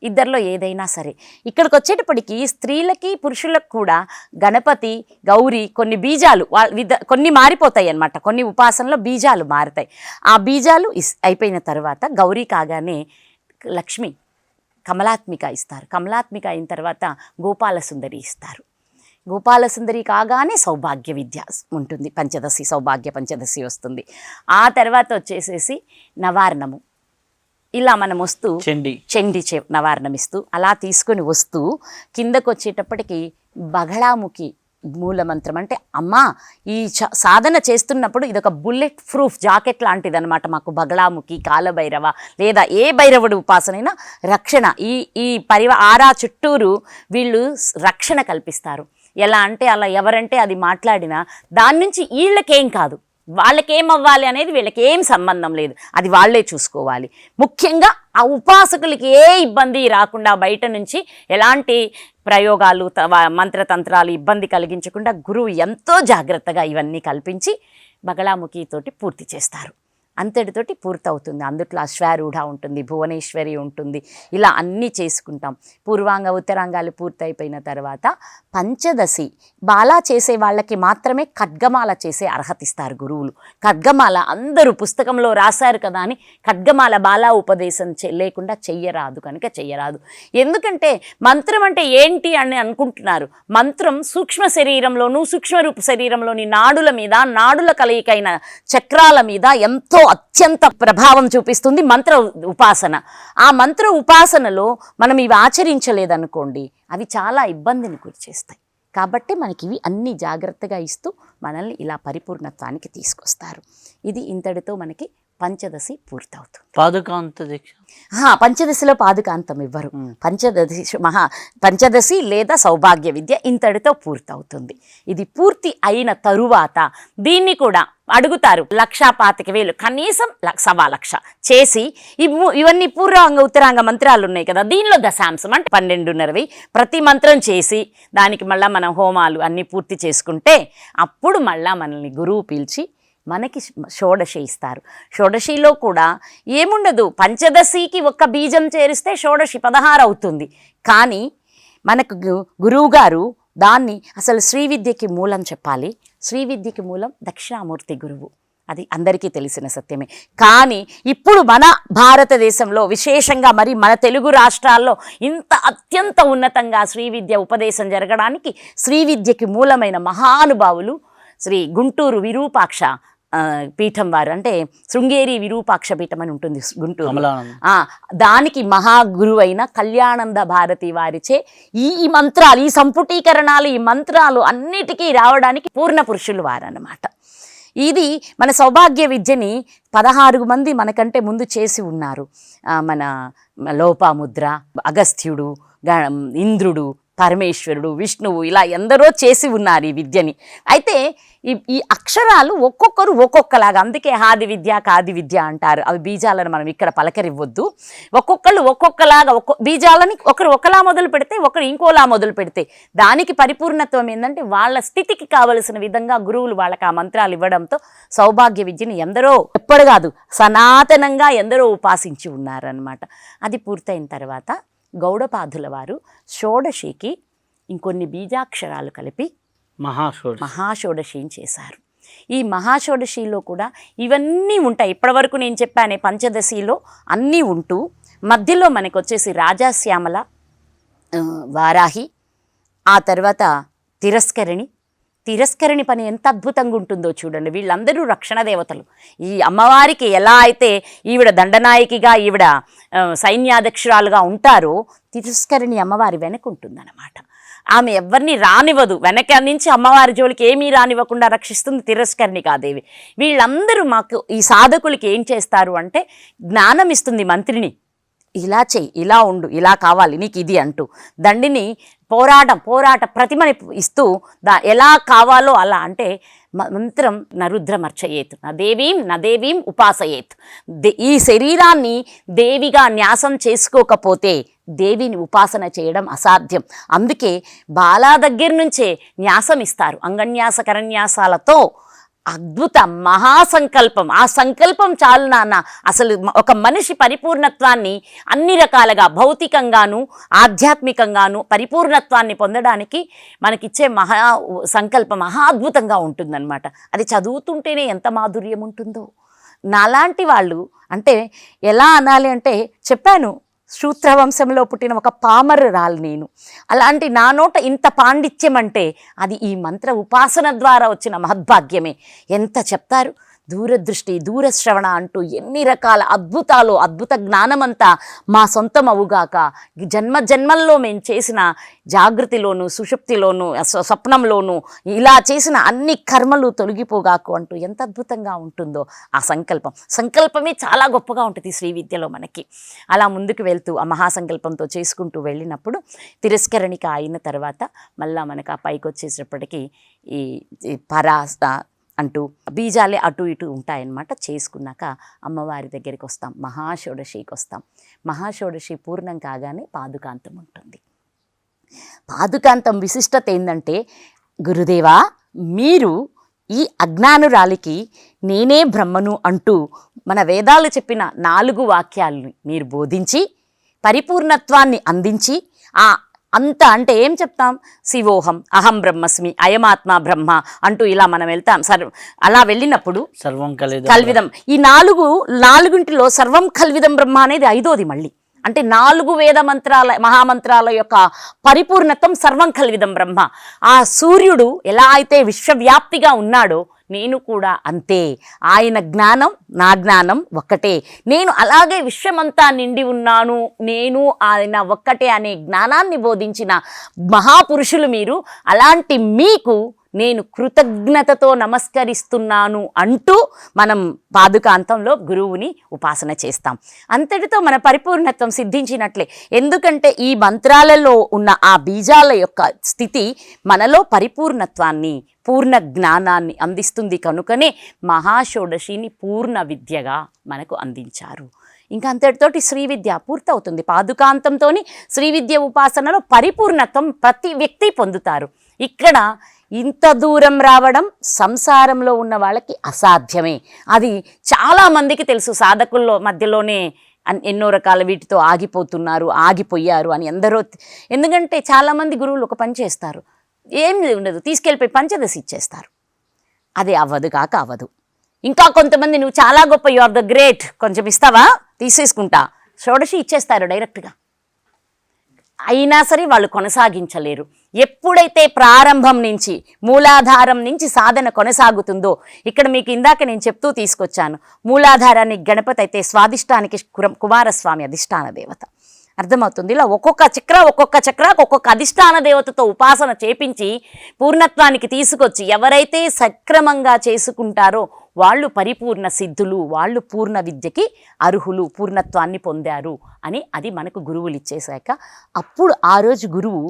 ఇద్దరిలో ఏదైనా సరే. ఇక్కడికి వచ్చేటప్పటికి స్త్రీలకి పురుషులకు కూడా గణపతి గౌరీ కొన్ని బీజాలు కొన్ని మారిపోతాయి అన్నమాట. కొన్ని ఉపాసనలో బీజాలు మారుతాయి. ఆ బీజాలు అయిపోయిన తర్వాత గౌరీ కాగానే లక్ష్మి కమలాత్మిక ఇస్తారు. కమలాత్మిక అయిన తర్వాత గోపాలసుందరి ఇస్తారు. గోపాలసుందరి కాగానే సౌభాగ్య విద్య ఉంటుంది, పంచదశి సౌభాగ్య పంచదశి వస్తుంది. ఆ తర్వాత వచ్చేసేసి నవార్ణము. ఇలా మనం వస్తూ చండి నవారణం ఇస్తూ అలా తీసుకొని వస్తూ కిందకు వచ్చేటప్పటికి బగళాముఖి మూలమంత్రం అంటే అమ్మా ఈ సాధన చేస్తున్నప్పుడు ఇదొక బుల్లెట్ ప్రూఫ్ జాకెట్ లాంటిది అనమాట. మాకు బగళాముఖి కాలభైరవ లేదా ఏ భైరవుడు ఉపాసనైనా రక్షణ ఈ ఆరా చుట్టూరు వీళ్ళు రక్షణ కల్పిస్తారు. ఎలా అంటే అలా ఎవరంటే అది మాట్లాడినా దాని నుంచి వీళ్ళకేం కాదు, వాళ్ళకేమవ్వాలి అనేది వీళ్ళకి ఏం సంబంధం లేదు, అది వాళ్ళే చూసుకోవాలి. ముఖ్యంగా ఆ ఉపాసకులకి ఏ ఇబ్బంది రాకుండా బయట నుంచి ఎలాంటి ప్రయోగాలు మంత్రతంత్రాలు ఇబ్బంది కలిగించకుండా గురువు ఎంతో జాగ్రత్తగా ఇవన్నీ కల్పించి బగళాముఖితోటి పూర్తి చేస్తారు. అంతటితోటి పూర్తవుతుంది. అందుట్లో అశ్వారూఢ ఉంటుంది, భువనేశ్వరి ఉంటుంది. ఇలా అన్నీ చేసుకుంటాం. పూర్వాంగ ఉత్తరాంగాలు పూర్తయిపోయిన తర్వాత పంచదశి బాలా చేసే వాళ్ళకి మాత్రమే ఖడ్గమాల చేసే అర్హత ఇస్తారు గురువులు. ఖడ్గమాల అందరూ పుస్తకంలో రాశారు కదా అని ఖడ్గమాల బాలా ఉపదేశం లేకుండా చెయ్యరాదు. కనుక చెయ్యరాదు. ఎందుకంటే మంత్రం అంటే ఏంటి అని అనుకుంటున్నారు. మంత్రం సూక్ష్మ శరీరంలోనూ సూక్ష్మరూప శరీరంలోని నాడుల మీద, నాడుల కలయికైన చక్రాల మీద ఎంతో అత్యంత ప్రభావం చూపిస్తుంది మంత్ర ఉపాసన. ఆ మంత్ర ఉపాసనలో మనం ఇవి ఆచరించలేదనుకోండి అవి చాలా ఇబ్బందిని గురిచేస్తాయి. కాబట్టి మనకి ఇవి అన్ని జాగ్రత్తగా ఇస్తూ మనల్ని ఇలా పరిపూర్ణత్వానికి తీసుకొస్తారు. ఇది ఇంతటితో మనకి పంచదశి పూర్తవుతుంది. పాదుకాంత దీక్ష పంచదశిలో పాదుకాంతం ఇవ్వరు. పంచదశి లేదా సౌభాగ్య విద్య ఇంతటితో పూర్తవుతుంది. ఇది పూర్తి అయిన తరువాత దీన్ని కూడా అడుగుతారు 1,25,000 కనీసం 1,00,000 చేసి ఇవన్నీ పూర్వాంగ ఉత్తరాంగ మంత్రాలు ఉన్నాయి కదా, దీనిలో దశాంశం అంటే 12.5 ప్రతి మంత్రం చేసి దానికి మళ్ళీ మనం హోమాలు అన్నీ పూర్తి చేసుకుంటే అప్పుడు మళ్ళీ మనల్ని గురువు పిలిచి మనకి షోడశి ఇస్తారు. షోడశిలో కూడా ఏముండదు, పంచదశికి ఒక్క బీజం చేరిస్తే షోడశి 16 అవుతుంది. కానీ మనకు గురువుగారు దాన్ని అసలు శ్రీవిద్యకి మూలం చెప్పాలి. శ్రీవిద్యకి మూలం దక్షిణామూర్తి గురువు, అది అందరికీ తెలిసిన సత్యమే. కానీ ఇప్పుడు మన భారతదేశంలో విశేషంగా మరి మన తెలుగు రాష్ట్రాల్లో ఇంత అత్యంత ఉన్నతంగా శ్రీవిద్య ఉపదేశం జరగడానికి శ్రీవిద్యకి మూలమైన మహానుభావులు శ్రీ గుంటూరు విరూపాక్ష పీఠం వారు, అంటే శృంగేరి విరూపాక్ష పీఠం అని ఉంటుంది గుంటూరు. దానికి మహాగురువు అయిన కళ్యాణానంద భారతి వారిచే ఈ మంత్రాలు, ఈ సంపుటీకరణాలు, ఈ మంత్రాలు అన్నిటికీ రావడానికి పూర్ణ పురుషులు వారన్నమాట. ఇది మన సౌభాగ్య విద్యని 16 మంది మనకంటే ముందు చేసి ఉన్నారు. మన లోపాముద్ర, అగస్త్యుడు, ఇంద్రుడు, పరమేశ్వరుడు, విష్ణువు, ఇలా ఎందరో చేసి ఉన్నారు ఈ విద్యని. అయితే ఈ అక్షరాలు ఒక్కొక్కరు ఒక్కొక్కలాగా, అందుకే హాది విద్య కాది విద్య అంటారు. అవి బీజాలను మనం ఇక్కడ పలకరివ్వద్దు. ఒక్కొక్కళ్ళు ఒక్కొక్కలాగా బీజాలని ఒకరు ఒకలా మొదలు పెడితే ఒకరు ఇంకోలా మొదలు పెడితే దానికి పరిపూర్ణత్వం ఏంటంటే వాళ్ళ స్థితికి కావలసిన విధంగా గురువులు వాళ్ళకి ఆ మంత్రాలు ఇవ్వడంతో సౌభాగ్య విద్యని ఎందరో ఎప్పుడు కాదు సనాతనంగా ఎందరో ఉపాసించి ఉన్నారనమాట. అది పూర్తయిన తర్వాత గౌడపాదుల వారు షోడశికి ఇంకొన్ని బీజాక్షరాలు కలిపి మహాషోడశిని చేశారు. ఈ మహాషోడశిలో కూడా ఇవన్నీ ఉంటాయి. ఇప్పటివరకు నేను చెప్పానే పంచదశిలో అన్నీ ఉంటూ మధ్యలో మనకు వచ్చేసి రాజాశ్యామల, వారాహి, ఆ తర్వాత తిరస్కరణి పని ఎంత అద్భుతంగా ఉంటుందో చూడండి. వీళ్ళందరూ రక్షణ దేవతలు. ఈ అమ్మవారికి ఎలా అయితే ఈవిడ దండనాయకిగా, ఈవిడ సైన్యాధ్యక్షురాలుగా ఉంటారో, తిరస్కరణి అమ్మవారి వెనక ఉంటుందన్నమాట. ఆమె ఎవరిని రానివ్వదు, వెనక నుంచి అమ్మవారి జోలికి ఏమీ రానివ్వకుండా రక్షిస్తుంది తిరస్కరణికాదేవి. వీళ్ళందరూ మాకు ఈ సాధకులకి ఏం చేస్తారు అంటే జ్ఞానం ఇస్తుంది మంత్రిని. ఇలా చెయ్యి, ఇలా ఉండు, ఇలా కావాలి నీకు ఇది అంటూ దండిని పోరాట ప్రతిమని ఇస్తూ ఎలా కావాలో అలా. అంటే మంత్రం నరుద్రమర్చయేత్, నదేవీం ఉపాసయేత్. ఈ శరీరాన్ని దేవిగా న్యాసం చేసుకోకపోతే దేవిని ఉపాసన చేయడం అసాధ్యం. అందుకే బాలా దగ్గర నుంచే న్యాసం ఇస్తారు. అంగన్యాస కరన్యాసాలతో అద్భుత మహాసంకల్పం. ఆ సంకల్పం చాలు నాన్న అసలు ఒక మనిషి పరిపూర్ణత్వాన్ని అన్ని రకాలుగా భౌతికంగాను ఆధ్యాత్మికంగాను పరిపూర్ణత్వాన్ని పొందడానికి మనకిచ్చే సంకల్పం మహా అద్భుతంగా ఉంటుందన్నమాట. అది చదువుతుంటేనే ఎంత మాధుర్యం ఉంటుందో. నాలాంటి వాళ్ళు అంటే ఎలా అనాలి అంటే చెప్పాను, శూద్రవంశంలో పుట్టిన ఒక పామరురాలు నేను. అలాంటి నా నోట ఇంత పాండిత్యం అంటే అది ఈ మంత్ర ఉపాసన ద్వారా వచ్చిన మహద్భాగ్యమే. ఎంత చెప్తారు, దూరదృష్టి, దూరశ్రవణ అంటూ ఎన్ని రకాల అద్భుత జ్ఞానమంతా మా సొంతం అవుగాక. జన్మల్లో మేము చేసిన జాగృతిలోను, సుషుప్తిలోను, స్వప్నంలోను ఇలా చేసిన అన్ని కర్మలు తొలగిపోగాకు అంటూ ఎంత అద్భుతంగా ఉంటుందో ఆ సంకల్పమే చాలా గొప్పగా ఉంటుంది శ్రీ విద్యలో మనకి. అలా ముందుకు వెళ్తూ ఆ మహాసంకల్పంతో చేసుకుంటూ వెళ్ళినప్పుడు తిరస్కరణిక అయిన తర్వాత మళ్ళా మనకు ఆ పైకి వచ్చేటప్పటికీ ఈ పరాస అంటూ బీజాలే అటు ఇటు ఉంటాయన్నమాట. చేసుకున్నాక అమ్మవారి దగ్గరికి వస్తాం, మహాషోడశికి వస్తాం. మహాషోడశి పూర్ణం కాగానే పాదుకాంతం ఉంటుంది. పాదుకాంతం విశిష్టత ఏంటంటే, గురుదేవా మీరు ఈ అజ్ఞానురాలికి నేనే బ్రహ్మను అంటూ మన వేదాలు చెప్పిన 4 వాక్యాలని మీరు బోధించి పరిపూర్ణత్వాన్ని అందించి అంతా అంటే ఏం చెప్తాం, శివోహం, అహం బ్రహ్మస్మి, అయమాత్మ బ్రహ్మ అంటూ ఇలా మనం వెళ్తాం. అలా వెళ్ళినప్పుడు సర్వం కల్విదం, ఈ 4 సర్వం కల్విదం బ్రహ్మ అనేది 5వది మళ్ళీ. అంటే 4 వేద మంత్రాల మహామంత్రాల యొక్క పరిపూర్ణత్వం సర్వం కల్విదం బ్రహ్మ. ఆ సూర్యుడు ఎలా అయితే విశ్వవ్యాప్తిగా ఉన్నాడో నేను కూడా అంతే. ఆయన జ్ఞానం నా జ్ఞానం ఒక్కటే. నేను అలాగే విశ్వమంతా నిండి ఉన్నాను, నేను ఆయన ఒక్కటే అనే జ్ఞానాన్ని బోధించిన మహాపురుషులు మీరు. అలాంటి మీకు నేను కృతజ్ఞతతో నమస్కరిస్తున్నాను అంటూ మనం పాదుకాంతంలో గురువుని ఉపాసన చేస్తాం. అంతటితో మన పరిపూర్ణత్వం సిద్ధించినట్లే. ఎందుకంటే ఈ మంత్రాలలో ఉన్న ఆ బీజాల యొక్క స్థితి మనలో పరిపూర్ణత్వాన్ని, పూర్ణ జ్ఞానాన్ని అందిస్తుంది. కనుకనే మహాషోడశిని పూర్ణ విద్యగా మనకు అందించారు. ఇంకా అంతటితోటి శ్రీ విద్య పూర్తవుతుంది. పాదుకాంతంతో శ్రీ విద్య ఉపాసనలో పరిపూర్ణత్వం ప్రతి వ్యక్తి పొందుతారు. ఇక్కడ ఇంత దూరం రావడం సంసారంలో ఉన్న వాళ్ళకి అసాధ్యమే. అది చాలామందికి తెలుసు. సాధకుల్లో మధ్యలోనే ఎన్నో రకాల వీటితో ఆగిపోయారు అని ఎందరో. ఎందుకంటే చాలామంది గురువులు ఒక పని చేస్తారు, ఏం ఉండదు, తీసుకెళ్ళిపోయి పంచదశి ఇచ్చేస్తారు. అది అవ్వదు. ఇంకా కొంతమంది నువ్వు చాలా గొప్ప, యు ఆర్ ద గ్రేట్, కొంచెం ఇస్తావా, తీసేసుకుంటా, షోడశి ఇచ్చేస్తారు డైరెక్ట్గా. అయినా సరే వాళ్ళు కొనసాగించలేరు. ఎప్పుడైతే ప్రారంభం నుంచి మూలాధారం నుంచి సాధన కొనసాగుతుందో, ఇక్కడ మీకు ఇందాక నేను చెప్తూ తీసుకొచ్చాను, మూలాధారానికి గణపతి అయితే స్వాదిష్టానికి కుమారస్వామి అధిష్టాన దేవత. అర్థమవుతుంది. ఇలా ఒక్కొక్క చక్రాకు ఒక్కొక్క అధిష్టాన దేవతతో ఉపాసన చేపించి పూర్ణత్వానికి తీసుకొచ్చి ఎవరైతే సక్రమంగా చేసుకుంటారో వాళ్ళు పరిపూర్ణ సిద్ధులు, వాళ్ళు పూర్ణ విద్యకి అర్హులు, పూర్ణత్వాన్ని పొందారు అని అది మనకు గురువులు ఇచ్చేశాక అప్పుడు ఆ రోజు గురువు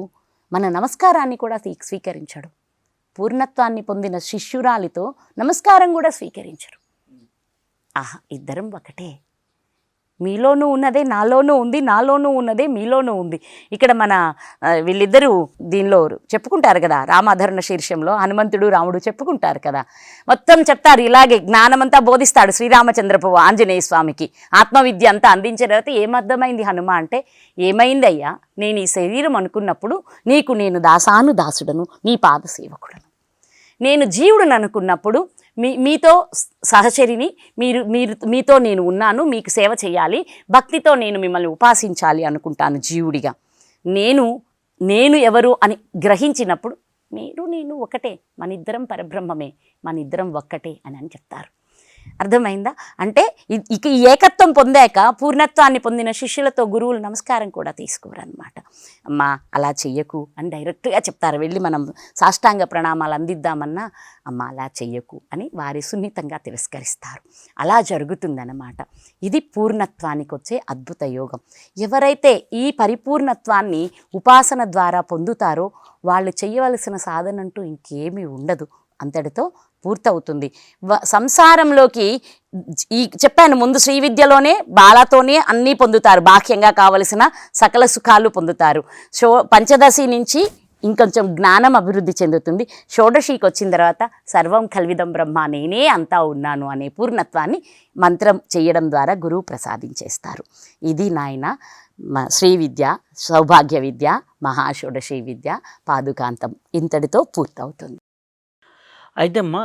మన నమస్కారాన్ని కూడా స్వీకరించడు. పూర్ణత్వాన్ని పొందిన శిష్యురాలితో నమస్కారం కూడా స్వీకరించరు. ఆహా, ఇద్దరం ఒకటే, మీలోనూ ఉన్నదే నాలోనూ ఉంది, నాలోనూ ఉన్నదే మీలోనూ ఉంది. ఇక్కడ మన వీళ్ళిద్దరూ దీనిలో చెప్పుకుంటారు కదా, రామాధరణ శీర్షంలో హనుమంతుడు రాముడు చెప్పుకుంటారు కదా, మొత్తం చెప్తారు. ఇలాగే జ్ఞానమంతా బోధిస్తాడు శ్రీరామచంద్రపు ఆంజనేయ స్వామికి. ఆత్మవిద్య అంతా అందించిన తర్వాత ఏమర్థమైంది హనుమ అంటే, ఏమైంది అయ్యా, నేను ఈ శరీరం అనుకున్నప్పుడు నీకు నేను దాసుడను, నీ పాద సేవకుడను. నేను జీవుడను అనుకున్నప్పుడు మీతో సహచరిని, మీతో నేను ఉన్నాను, మీకు సేవ చేయాలి, భక్తితో నేను మిమ్మల్ని ఉపాసించాలి అనుకుంటాను జీవుడిగా. నేను ఎవరు అని గ్రహించినప్పుడు నేను ఒకటే, మనిద్దరం పరబ్రహ్మమే, మనిద్దరం ఒక్కటే అని చెప్తారు. అర్థమైందా? అంటే ఇక ఈ ఏకత్వం పొందాక పూర్ణత్వాన్ని పొందిన శిష్యులతో గురువులు నమస్కారం కూడా తీసుకోరన్నమాట. అమ్మా అలా చెయ్యకు అని డైరెక్ట్గా చెప్తారు. వెళ్ళి మనం సాష్టాంగ ప్రణామాలు అందిద్దామన్నా అమ్మ అలా చెయ్యకు అని వారి సున్నితంగా తిరస్కరిస్తారు. అలా జరుగుతుందన్నమాట. ఇది పూర్ణత్వానికి వచ్చే అద్భుత యోగం. ఎవరైతే ఈ పరిపూర్ణత్వాన్ని ఉపాసన ద్వారా పొందుతారో వాళ్ళు చేయవలసిన సాధన అంటూ ఇంకేమీ ఉండదు, అంతటితో పూర్తవుతుంది. సంసారంలోకి చెప్పాను ముందు, శ్రీ విద్యలోనే బాలతోనే అన్నీ పొందుతారు, బాహ్యంగా కావలసిన సకల సుఖాలు పొందుతారు. పంచదశి నుంచి ఇంకొంచెం జ్ఞానం అభివృద్ధి చెందుతుంది. షోడశికి వచ్చిన తర్వాత సర్వం కల్విదం బ్రహ్మ, నేనే అంతా ఉన్నాను అనే పూర్ణత్వాన్ని మంత్రం చేయడం ద్వారా గురువు ప్రసాదించేస్తారు. ఇది నాయన శ్రీ విద్య, సౌభాగ్య విద్య, మహాషోడశి విద్య, పాదుకాంతం ఇంతటితో పూర్తవుతుంది. అయితే అమ్మ,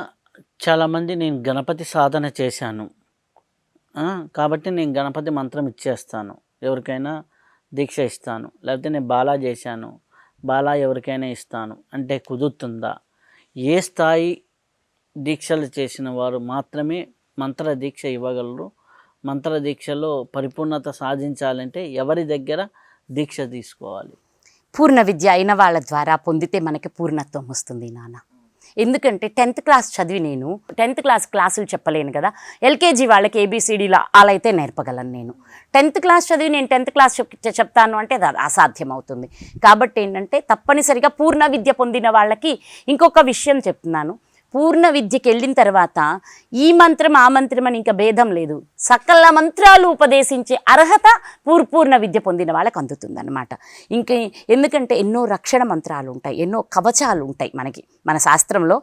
చాలామంది నేను గణపతి సాధన చేశాను కాబట్టి నేను గణపతి మంత్రం ఇచ్చేస్తాను, ఎవరికైనా దీక్ష ఇస్తాను, లేకపోతే నేను బాలా చేశాను, బాలా ఎవరికైనా ఇస్తాను అంటే కుదురుతుందా? ఏ స్థాయి దీక్షలు చేసిన వారు మాత్రమే మంత్ర దీక్ష ఇవ్వగలరు? మంత్ర దీక్షలో పరిపూర్ణత సాధించాలంటే ఎవరి దగ్గర దీక్ష తీసుకోవాలి? పూర్ణ విద్య అయిన వాళ్ళ ద్వారా పొందితే మనకి పూర్ణత్వం వస్తుంది నాన్న. ఎందుకంటే 10th క్లాస్ చదివి నేను 10th క్లాస్ క్లాసులు చెప్పలేను కదా, ఎల్కేజీ వాళ్ళకి ఏబిసిడీలు అలా అయితే నేర్పగలను నేను. 10th క్లాస్ చదివి నేను 10th క్లాస్ చెప్తాను అంటే అది అసాధ్యం అవుతుంది. కాబట్టి ఏంటంటే తప్పనిసరిగా పూర్ణ విద్య పొందిన వాళ్ళకి ఇంకొక విషయం చెప్తున్నాను. పూర్ణ విద్యకి వెళ్ళిన తర్వాత ఈ మంత్రం ఆ మంత్రం అని ఇంకా భేదం లేదు, సకల మంత్రాలు ఉపదేశించే అర్హత పూర్ణ విద్య పొందిన వాళ్ళకి అందుతుందన్నమాట. ఇంకా ఎందుకంటే ఎన్నో రక్షణ మంత్రాలు ఉంటాయి, ఎన్నో కవచాలు ఉంటాయి మనకి. మన శాస్త్రంలో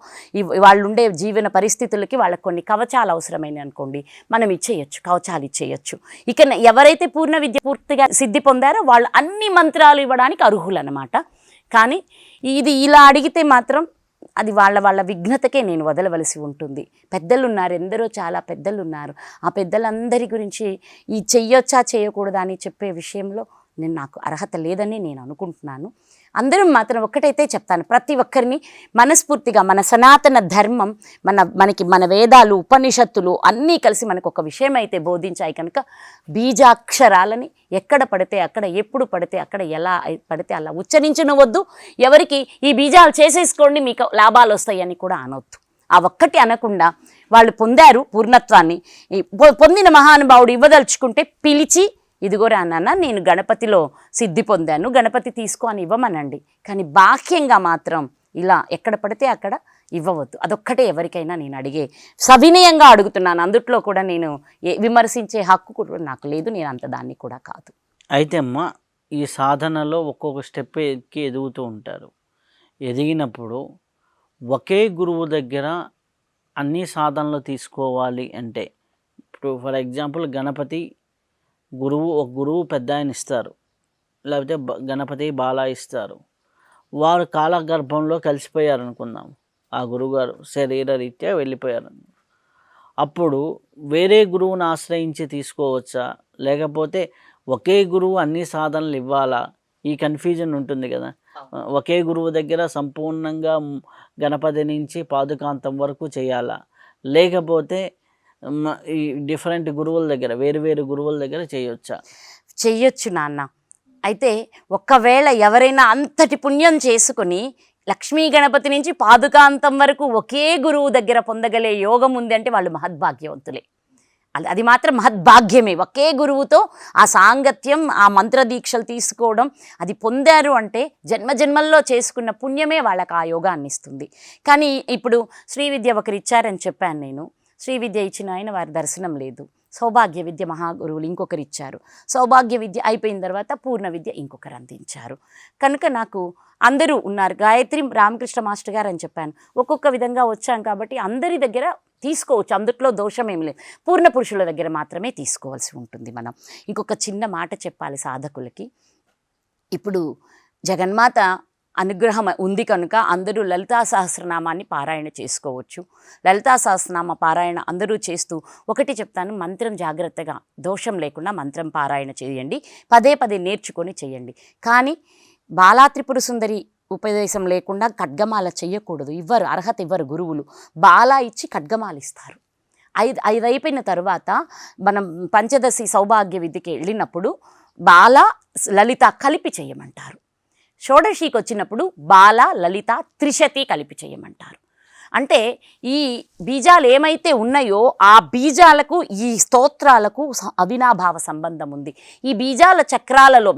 వాళ్ళు ఉండే జీవన పరిస్థితులకి వాళ్ళకి కొన్ని కవచాలు అవసరమైన అనుకోండి, మనం ఇచ్చేయచ్చు, కవచాలు ఇచ్చేయచ్చు. ఇక ఎవరైతే పూర్ణ విద్య పూర్తిగా సిద్ధి పొందారో వాళ్ళు అన్ని మంత్రాలు ఇవ్వడానికి అర్హులు అన్నమాట. కానీ ఇది ఇలా అడిగితే మాత్రం అది వాళ్ళ విఘ్నతకే నేను వదలవలసి ఉంటుంది. పెద్దలు ఉన్నారు, ఎందరో చాలా పెద్దలు ఉన్నారు. ఆ పెద్దలందరి గురించి ఈ చెయ్యొచ్చా చేయకూడదా అని చెప్పే విషయంలో నాకు అర్హత లేదని నేను అనుకుంటున్నాను. అందరం మాత్రం ఒక్కటైతే చెప్తాను, ప్రతి ఒక్కరిని మనస్ఫూర్తిగా మన సనాతన ధర్మం, మన వేదాలు, ఉపనిషత్తులు అన్నీ కలిసి మనకు ఒక విషయం అయితే బోధించాయి కనుక బీజాక్షరాలని ఎక్కడ పడితే అక్కడ, ఎప్పుడు పడితే అక్కడ, ఎలా పడితే అలా ఉచ్చరించనవద్దు. ఎవరికి ఈ బీజాలు చేసేసుకోండి మీకు లాభాలు వస్తాయని కూడా అనొద్దు. ఆ ఒక్కటి అనకుండా వాళ్ళు పొందారు పూర్ణత్వాన్ని, పొందిన మహానుభావుడు ఇవ్వదలుచుకుంటే పిలిచి ఇదిగోరా నాన్న నేను గణపతిలో సిద్ధి పొందాను, గణపతి తీసుకో అని ఇవ్వమనండి. కానీ బాహ్యంగా మాత్రం ఇలా ఎక్కడ పడితే అక్కడ ఇవ్వవద్దు. అదొక్కటే ఎవరికైనా నేను అడిగే, సవినయంగా అడుగుతున్నాను. అందుట్లో కూడా నేను విమర్శించే హక్కు కూడా నాకు లేదు, నేను అంత దాన్ని కూడా కాదు. అయితే అమ్మ, ఈ సాధనలో ఒక్కొక్క స్టెప్ ఎక్కి ఎదుగుతూ ఉంటారు. ఎదిగినప్పుడు ఒకే గురువు దగ్గర అన్ని సాధనలు తీసుకోవాలి అంటే, ఇప్పుడు ఫర్ ఎగ్జాంపుల్ గణపతి ఒక గురువు పెద్ద ఆయన ఇస్తారు, లేకపోతే గణపతి బాలా ఇస్తారు. వారు కాలగర్భంలో కలిసిపోయారు అనుకుందాం, ఆ గురువుగారు శరీర రీత్యా వెళ్ళిపోయారు. అప్పుడు వేరే గురువుని ఆశ్రయించి తీసుకోవచ్చా, లేకపోతే ఒకే గురువు అన్ని సాధనలు ఇవ్వాలా? ఈ కన్ఫ్యూజన్ ఉంటుంది కదా. ఒకే గురువు దగ్గర సంపూర్ణంగా గణపతి నుంచి పాదుకాంతం వరకు చేయాలా, లేకపోతే ఈ డిఫరెంట్ గురువుల దగ్గర, వేరు గురువుల దగ్గర చెయ్యొచ్చు నాన్న. అయితే ఒకవేళ ఎవరైనా అంతటి పుణ్యం చేసుకుని లక్ష్మీ గణపతి నుంచి పాదుకాంతం వరకు ఒకే గురువు దగ్గర పొందగలే యోగం ఉంది అంటే వాళ్ళు మహద్భాగ్యవంతులే. అది మాత్రం మహద్భాగ్యమే. ఒకే గురువుతో ఆ సాంగత్యం, ఆ మంత్రదీక్షలు తీసుకోవడం, అది పొందారు అంటే జన్మజన్మల్లో చేసుకున్న పుణ్యమే వాళ్ళకి ఆ యోగాన్ని ఇస్తుంది. కానీ ఇప్పుడు శ్రీ విద్య ఒకరు ఇచ్చారని చెప్పాను నేను. శ్రీ విద్య ఇచ్చిన ఆయన వారి దర్శనం లేదు. సౌభాగ్య విద్య మహాగురువులు ఇంకొకరు ఇచ్చారు. సౌభాగ్య విద్య అయిపోయిన తర్వాత పూర్ణ విద్య ఇంకొకరు అందించారు. కనుక నాకు అందరూ ఉన్నారు. గాయత్రి రామకృష్ణ మాస్టర్ గారు అని చెప్పాను. ఒక్కొక్క విధంగా వచ్చాం కాబట్టి అందరి దగ్గర తీసుకోవచ్చు, అందుట్లో దోషమేమి లేదు. పూర్ణ పురుషుల దగ్గర మాత్రమే తీసుకోవాల్సి ఉంటుంది మనం. ఇంకొక చిన్న మాట చెప్పాలి సాధకులకి. ఇప్పుడు జగన్మాత అనుగ్రహం ఉంది కనుక అందరూ లలితా సహస్రనామాన్ని పారాయణ చేసుకోవచ్చు. లలితా సహస్రనామ పారాయణ అందరూ చేస్తూ ఒకటి చెప్తాను, మంత్రం జాగ్రత్తగా దోషం లేకుండా మంత్రం పారాయణ చేయండి, పదే పదే నేర్చుకొని చేయండి. కానీ బాలా త్రిపుర సుందరి ఉపదేశం లేకుండా ఖడ్గమాల చెయ్యకూడదు. అర్హత ఇవ్వరు గురువులు. బాలా ఇచ్చి ఖడ్గమాలు ఇస్తారు. ఐదు అయిపోయిన తర్వాత మనం పంచదశి సౌభాగ్య విధికి వెళ్ళినప్పుడు బాల లలిత కలిపి చేయమంటారు. షోడశికి వచ్చినప్పుడు బాల లలిత త్రిశతి కలిపి చేయమంటారు. అంటే ఈ బీజాలు ఏమైతే ఉన్నాయో ఆ బీజాలకు ఈ స్తోత్రాలకు అవినాభావ సంబంధం ఉంది. ఈ బీజాల చక్రాలలో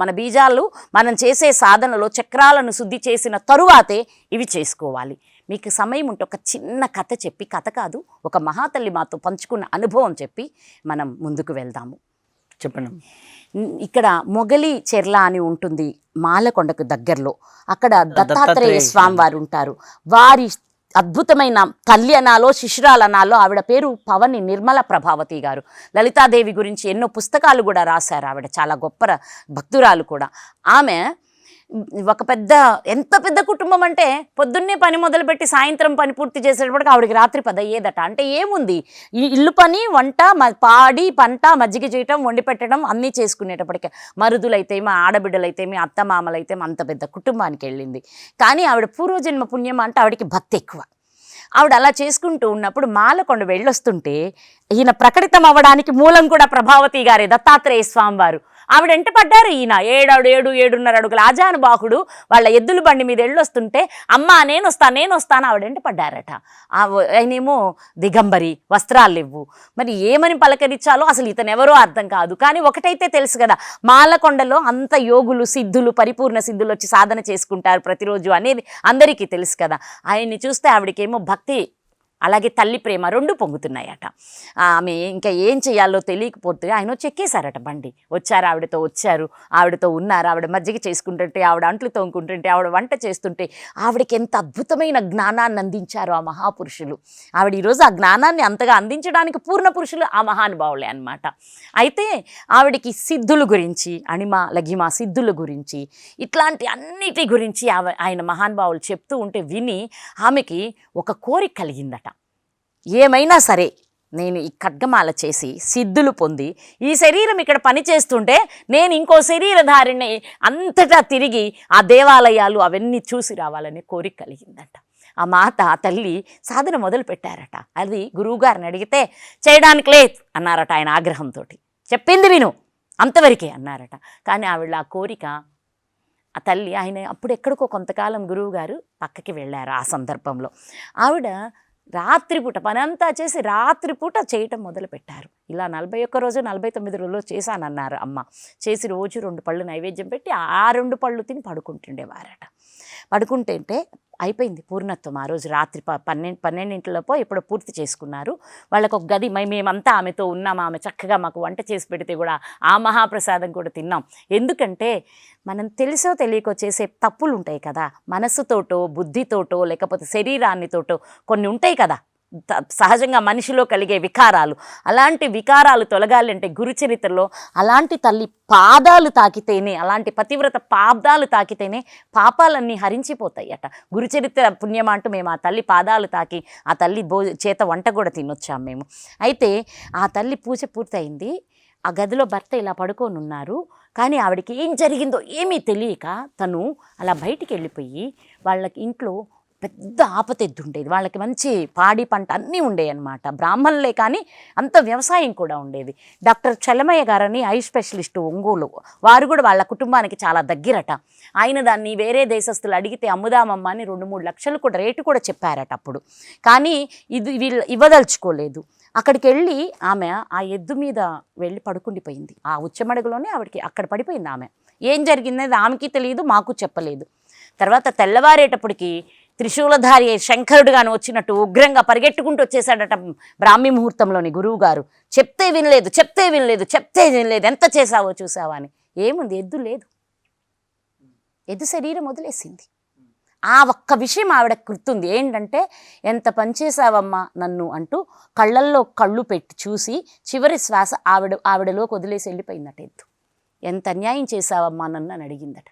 మనం చేసే సాధనలో చక్రాలను శుద్ధి చేసిన తరువాతే ఇవి చేసుకోవాలి. మీకు సమయం ఉంటే ఒక చిన్న కథ చెప్పి, కథ కాదు, ఒక మహాతల్లి మాతో పంచుకున్న అనుభవం చెప్పి మనం ముందుకు వెళ్దాము. చెప్పండి. ఇక్కడ మొగలి చెర్ల అని ఉంటుంది మాలకొండకు దగ్గరలో. అక్కడ దత్తాత్రేయ స్వామి వారు ఉంటారు. వారి అద్భుతమైన తల్లి అనాలో శిశురాలనాలో ఆవిడ పేరు పవని నిర్మల ప్రభావతి గారు. లలితాదేవి గురించి ఎన్నో పుస్తకాలు కూడా రాశారు. ఆవిడ చాలా గొప్ప భక్తురాలు కూడా. ఆమె ఒక ఎంత పెద్ద కుటుంబం అంటే పొద్దున్నే పని మొదలుపెట్టి సాయంత్రం పని పూర్తి చేసేటప్పటికి ఆవిడకి రాత్రి 10 అయ్యేదట. అంటే ఏముంది, ఈ ఇల్లు పని, వంట, పాడి పంట, మజ్జిగ చేయటం, వండి పెట్టడం అన్నీ చేసుకునేటప్పటికే మరుదులైతేమో, ఆడబిడ్డలైతేమి, అత్తమామలైతేమో అంత పెద్ద కుటుంబానికి వెళ్ళింది. కానీ ఆవిడ పూర్వజన్మ పుణ్యం అంటే ఆవిడకి భక్తి ఎక్కువ. ఆవిడ అలా చేసుకుంటూ ఉన్నప్పుడు మాలకొండ వెళ్ళొస్తుంటే ఈయన ప్రకటితం అవ్వడానికి మూలం కూడా ప్రభావతి గారే, దత్తాత్రేయ స్వామి వారు. ఆవిడ ఎంట పడ్డారు. ఈయన 7.5 అడుగుల ఆజానుబాహుడు వాళ్ళ ఎద్దుల బండి మీద వెళ్ళొస్తుంటే అమ్మా నేనొస్తాను ఆవిడ ఎంట పడ్డారట. ఆయనేమో దిగంబరి, వస్త్రాలు లేవు. మరి ఏమని పలకరించాలో అసలు ఇతనెవరో అర్థం కాదు. కానీ ఒకటైతే తెలుసు కదా, మాలకొండలో అంత యోగులు, సిద్ధులు, పరిపూర్ణ సిద్ధులు వచ్చి సాధన చేసుకుంటారు ప్రతిరోజు అనేది అందరికీ తెలుసు కదా. ఆయన్ని చూస్తే ఆవిడకేమో భక్తి అలాగే తల్లి ప్రేమ రెండు పొంగుతున్నాయట. ఆమె ఇంకా ఏం చేయాలో తెలియకపోతే ఆయన వచ్చి ఎక్కేశారట బండి. ఆవిడతో ఉన్నారు. ఆవిడ మజ్జిగ చేసుకుంటుంటే, ఆవిడ అంట్లు తోముకుంటుంటే, ఆవిడ వంట చేస్తుంటే ఆవిడకి ఎంత అద్భుతమైన జ్ఞానాన్ని అందించారు ఆ మహాపురుషులు. ఆవిడ ఈరోజు ఆ జ్ఞానాన్ని అంతగా అందించడానికి పూర్ణ పురుషులు ఆ మహానుభావులే అన్నమాట. అయితే ఆవిడకి సిద్ధుల గురించి, అణిమ లఘిమ సిద్ధుల గురించి, ఇట్లాంటి అన్నిటి గురించి ఆయన మహానుభావులు చెప్తూ ఉంటే విని ఆమెకి ఒక కోరిక కలిగిందట. ఏమైనా సరే నేను ఈ ఖడ్గమాల చేసి సిద్ధులు పొంది ఈ శరీరం ఇక్కడ పనిచేస్తుంటే నేను ఇంకో శరీరధారిని అంతటా తిరిగి ఆ దేవాలయాలు అవన్నీ చూసి రావాలనే కోరిక కలిగిందట. ఆ తల్లి సాధన మొదలు పెట్టారట. అది గురువుగారిని అడిగితే చేయడానికి లేదు అన్నారట. ఆయన ఆగ్రహంతో చెప్పింది విను అంతవరకే అన్నారట. కానీ ఆవిడ ఆ కోరిక ఆ తల్లి ఆయన అప్పుడు ఎక్కడికో కొంతకాలం గురువుగారు పక్కకి వెళ్ళారు. ఆ సందర్భంలో ఆవిడ రాత్రిపూట పనంతా చేసి రాత్రిపూట చేయటం మొదలుపెట్టారు. ఇలా 41 రోజు 49 రోజులు చేశానన్నారు అమ్మ. చేసి రోజు 2 పళ్ళు నైవేద్యం పెట్టి ఆ 2 పళ్ళు తిని పడుకుంటుండేవారట. పడుకుంటుంటే అయిపోయింది పూర్ణత్వం. ఆ రోజు రాత్రి 12 ఎప్పుడో పూర్తి చేసుకున్నారు. వాళ్ళకు ఒక గది, మేమంతా ఆమెతో ఉన్నాం. ఆమె చక్కగా మాకు వంట చేసి పెడితే కూడా ఆ మహాప్రసాదం కూడా తిన్నాం. ఎందుకంటే మనం తెలుసో తెలియకో చేసే తప్పులు ఉంటాయి కదా, మనస్సుతోటో బుద్ధితోటో లేకపోతే శరీరాన్నితోటో కొన్ని ఉంటాయి కదా సహజంగా మనిషిలో కలిగే వికారాలు. అలాంటి వికారాలు తొలగాలంటే గురుచరిత్రలో అలాంటి తల్లి పాదాలు తాకితేనే, అలాంటి పతివ్రత పాదాలు తాకితేనే పాపాలన్నీ హరించిపోతాయట. గురుచరిత్ర పుణ్యం అంటూ మేము ఆ తల్లి పాదాలు తాకి ఆ తల్లి చేత వంట కూడా తినొచ్చాం మేము. అయితే ఆ తల్లి పూజ పూర్తయింది. ఆ గదిలో భర్త ఇలా పడుకొని ఉన్నారు. కానీ ఆవిడకి ఏం జరిగిందో ఏమీ తెలియక తను అలా బయటికి వెళ్ళిపోయి వాళ్ళకి ఇంట్లో పెద్ద ఆపతెద్దు ఉండేది. వాళ్ళకి మంచి పాడి పంట అన్నీ ఉండేవి అన్నమాట. బ్రాహ్మణులే కానీ అంత వ్యవసాయం కూడా ఉండేది. డాక్టర్ చలమయ్య గారని ఐ స్పెషలిస్టు ఒంగోలు, వారు కూడా వాళ్ళ కుటుంబానికి చాలా దగ్గరట. ఆయన దాన్ని వేరే దేశస్తులు అడిగితే అమ్ముదామమ్మ అని 2-3 లక్షలు కూడా రేటు కూడా చెప్పారట అప్పుడు. కానీ వీళ్ళు ఇవ్వదలుచుకోలేదు. అక్కడికి వెళ్ళి ఆమె ఆ ఎద్దు మీద వెళ్ళి పడుకుండిపోయింది. ఆ ఉచ్చమడుగులోనే ఆవిడకి అక్కడ పడిపోయింది. ఆమె ఏం జరిగిందనేది ఆమెకి తెలియదు, మాకు చెప్పలేదు. తర్వాత తెల్లవారేటప్పటికి త్రిశూలధారి శంకరుడుగాను వచ్చినట్టు ఉగ్రంగా పరిగెట్టుకుంటూ వచ్చేసాడట బ్రాహ్మీ ముహూర్తంలోని గురువుగారు. చెప్తే వినలేదు, ఎంత చేసావో చూసావా అని. ఏముంది, ఎద్దు లేదు, ఎద్దు శరీరం వదిలేసింది. ఆ ఒక్క విషయం ఆవిడ గుర్తుంది. ఏంటంటే ఎంత పనిచేసావమ్మా నన్ను అంటూ కళ్ళల్లో కళ్ళు పెట్టి చూసి చివరి శ్వాస ఆవిడలోకి వదిలేసి వెళ్ళిపోయిందట ఎద్దు. ఎంత అన్యాయం చేసావమ్మా నన్ను అని అడిగిందట.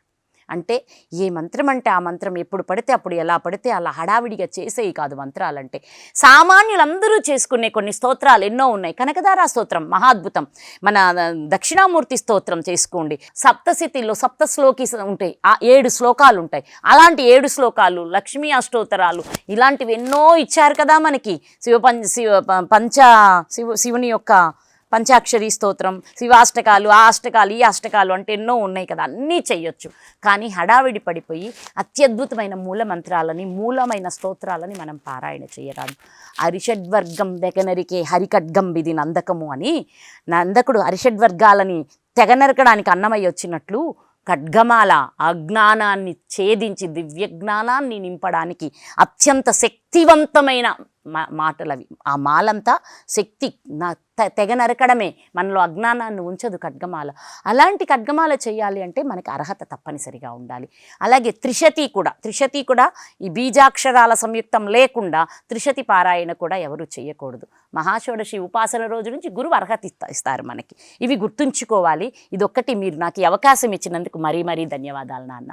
అంటే ఏ మంత్రం అంటే ఆ మంత్రం ఎప్పుడు పడితే అప్పుడు ఎలా పడితే అలా హడావిడిగా చేసేవి కాదు మంత్రాలంటే. సామాన్యులందరూ చేసుకునే కొన్ని స్తోత్రాలు ఎన్నో ఉన్నాయి. కనకదార స్తోత్రం మహాద్భుతం, మన దక్షిణామూర్తి స్తోత్రం చేసుకోండి, సప్తశతిలో సప్తశ్లోకి ఉంటాయి, ఆ 7 శ్లోకాలు ఉంటాయి. అలాంటి 7 శ్లోకాలు, లక్ష్మీ అష్టోత్తరాలు, ఇలాంటివి ఎన్నో ఇచ్చారు కదా మనకి. శివుని యొక్క పంచాక్షరి స్తోత్రం, శివాష్టకాలు, ఆ అష్టకాలు, ఈ అష్టకాలు అంటే ఎన్నో ఉన్నాయి కదా, అన్నీ చెయ్యొచ్చు. కానీ హడావిడి పడిపోయి అత్యద్భుతమైన మూల మంత్రాలని, మూలమైన స్తోత్రాలని మనం పారాయణ చేయరాదు. అరిషడ్వర్గం దెగనరికే హరిఖడ్గం విధి నందకము అని, నందకుడు అరిషడ్వర్గాలని తెగనరకడానికి అన్నమయ్య వచ్చినట్లు ఖడ్గమాల అజ్ఞానాన్ని ఛేదించి దివ్యజ్ఞానాన్ని నింపడానికి అత్యంత శక్తివంతమైన మాటలవి. ఆ మాలంతా శక్తి, తెగ నరకడమే, మనలో అజ్ఞానాన్ని ఉంచదు ఖడ్గమాల. అలాంటి ఖడ్గమాల చేయాలి అంటే మనకి అర్హత తప్పనిసరిగా ఉండాలి. అలాగే త్రిశతి కూడా ఈ బీజాక్షరాల సంయుక్తం లేకుండా త్రిశతి పారాయణ కూడా ఎవరు చేయకూడదు. మహాషోడశి ఉపాసన రోజు నుంచి గురువు అర్హత ఇస్తారు మనకి. ఇవి గుర్తుంచుకోవాలి. ఇదొక్కటి మీరు నాకు ఈ అవకాశం ఇచ్చినందుకు మరీ మరీ ధన్యవాదాలు నాన్న.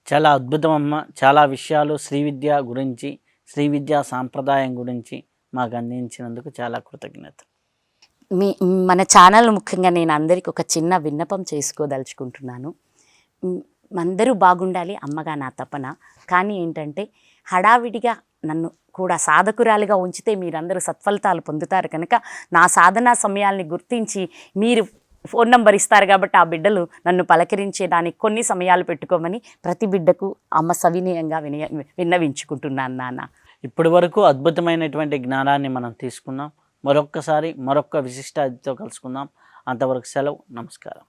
చాలా అద్భుతం అమ్మ. చాలా విషయాలు శ్రీ విద్య గురించి, శ్రీ విద్యా సాంప్రదాయం గురించి మాకు అందించినందుకు చాలా కృతజ్ఞతలు. మన ఛానల్ ముఖ్యంగా నేను అందరికీ ఒక చిన్న విన్నపం చేసుకోదలుచుకుంటున్నాను. అందరూ బాగుండాలి, అమ్మగా నా తపన. కానీ ఏంటంటే హడావిడిగా నన్ను కూడా సాధకురాలిగా ఉంచితే మీరందరూ సత్ఫలితాలు పొందుతారు కనుక నా సాధనా సమయాల్ని గుర్తించి మీరు ఫోన్ నంబర్ ఇస్తారు కాబట్టి ఆ బిడ్డలు నన్ను పలకరించేదానికి కొన్ని సమయాలు పెట్టుకోమని ప్రతి బిడ్డకు అమ్మ సవినయంగా విన్నవించుకుంటున్నాను నాన్న. ఇప్పటి వరకు అద్భుతమైనటువంటి జ్ఞానాన్ని మనం తీసుకున్నాం. మరొక్క విశిష్ట అతిథితో కలుసుకుందాం. అంతవరకు సెలవు. నమస్కారం.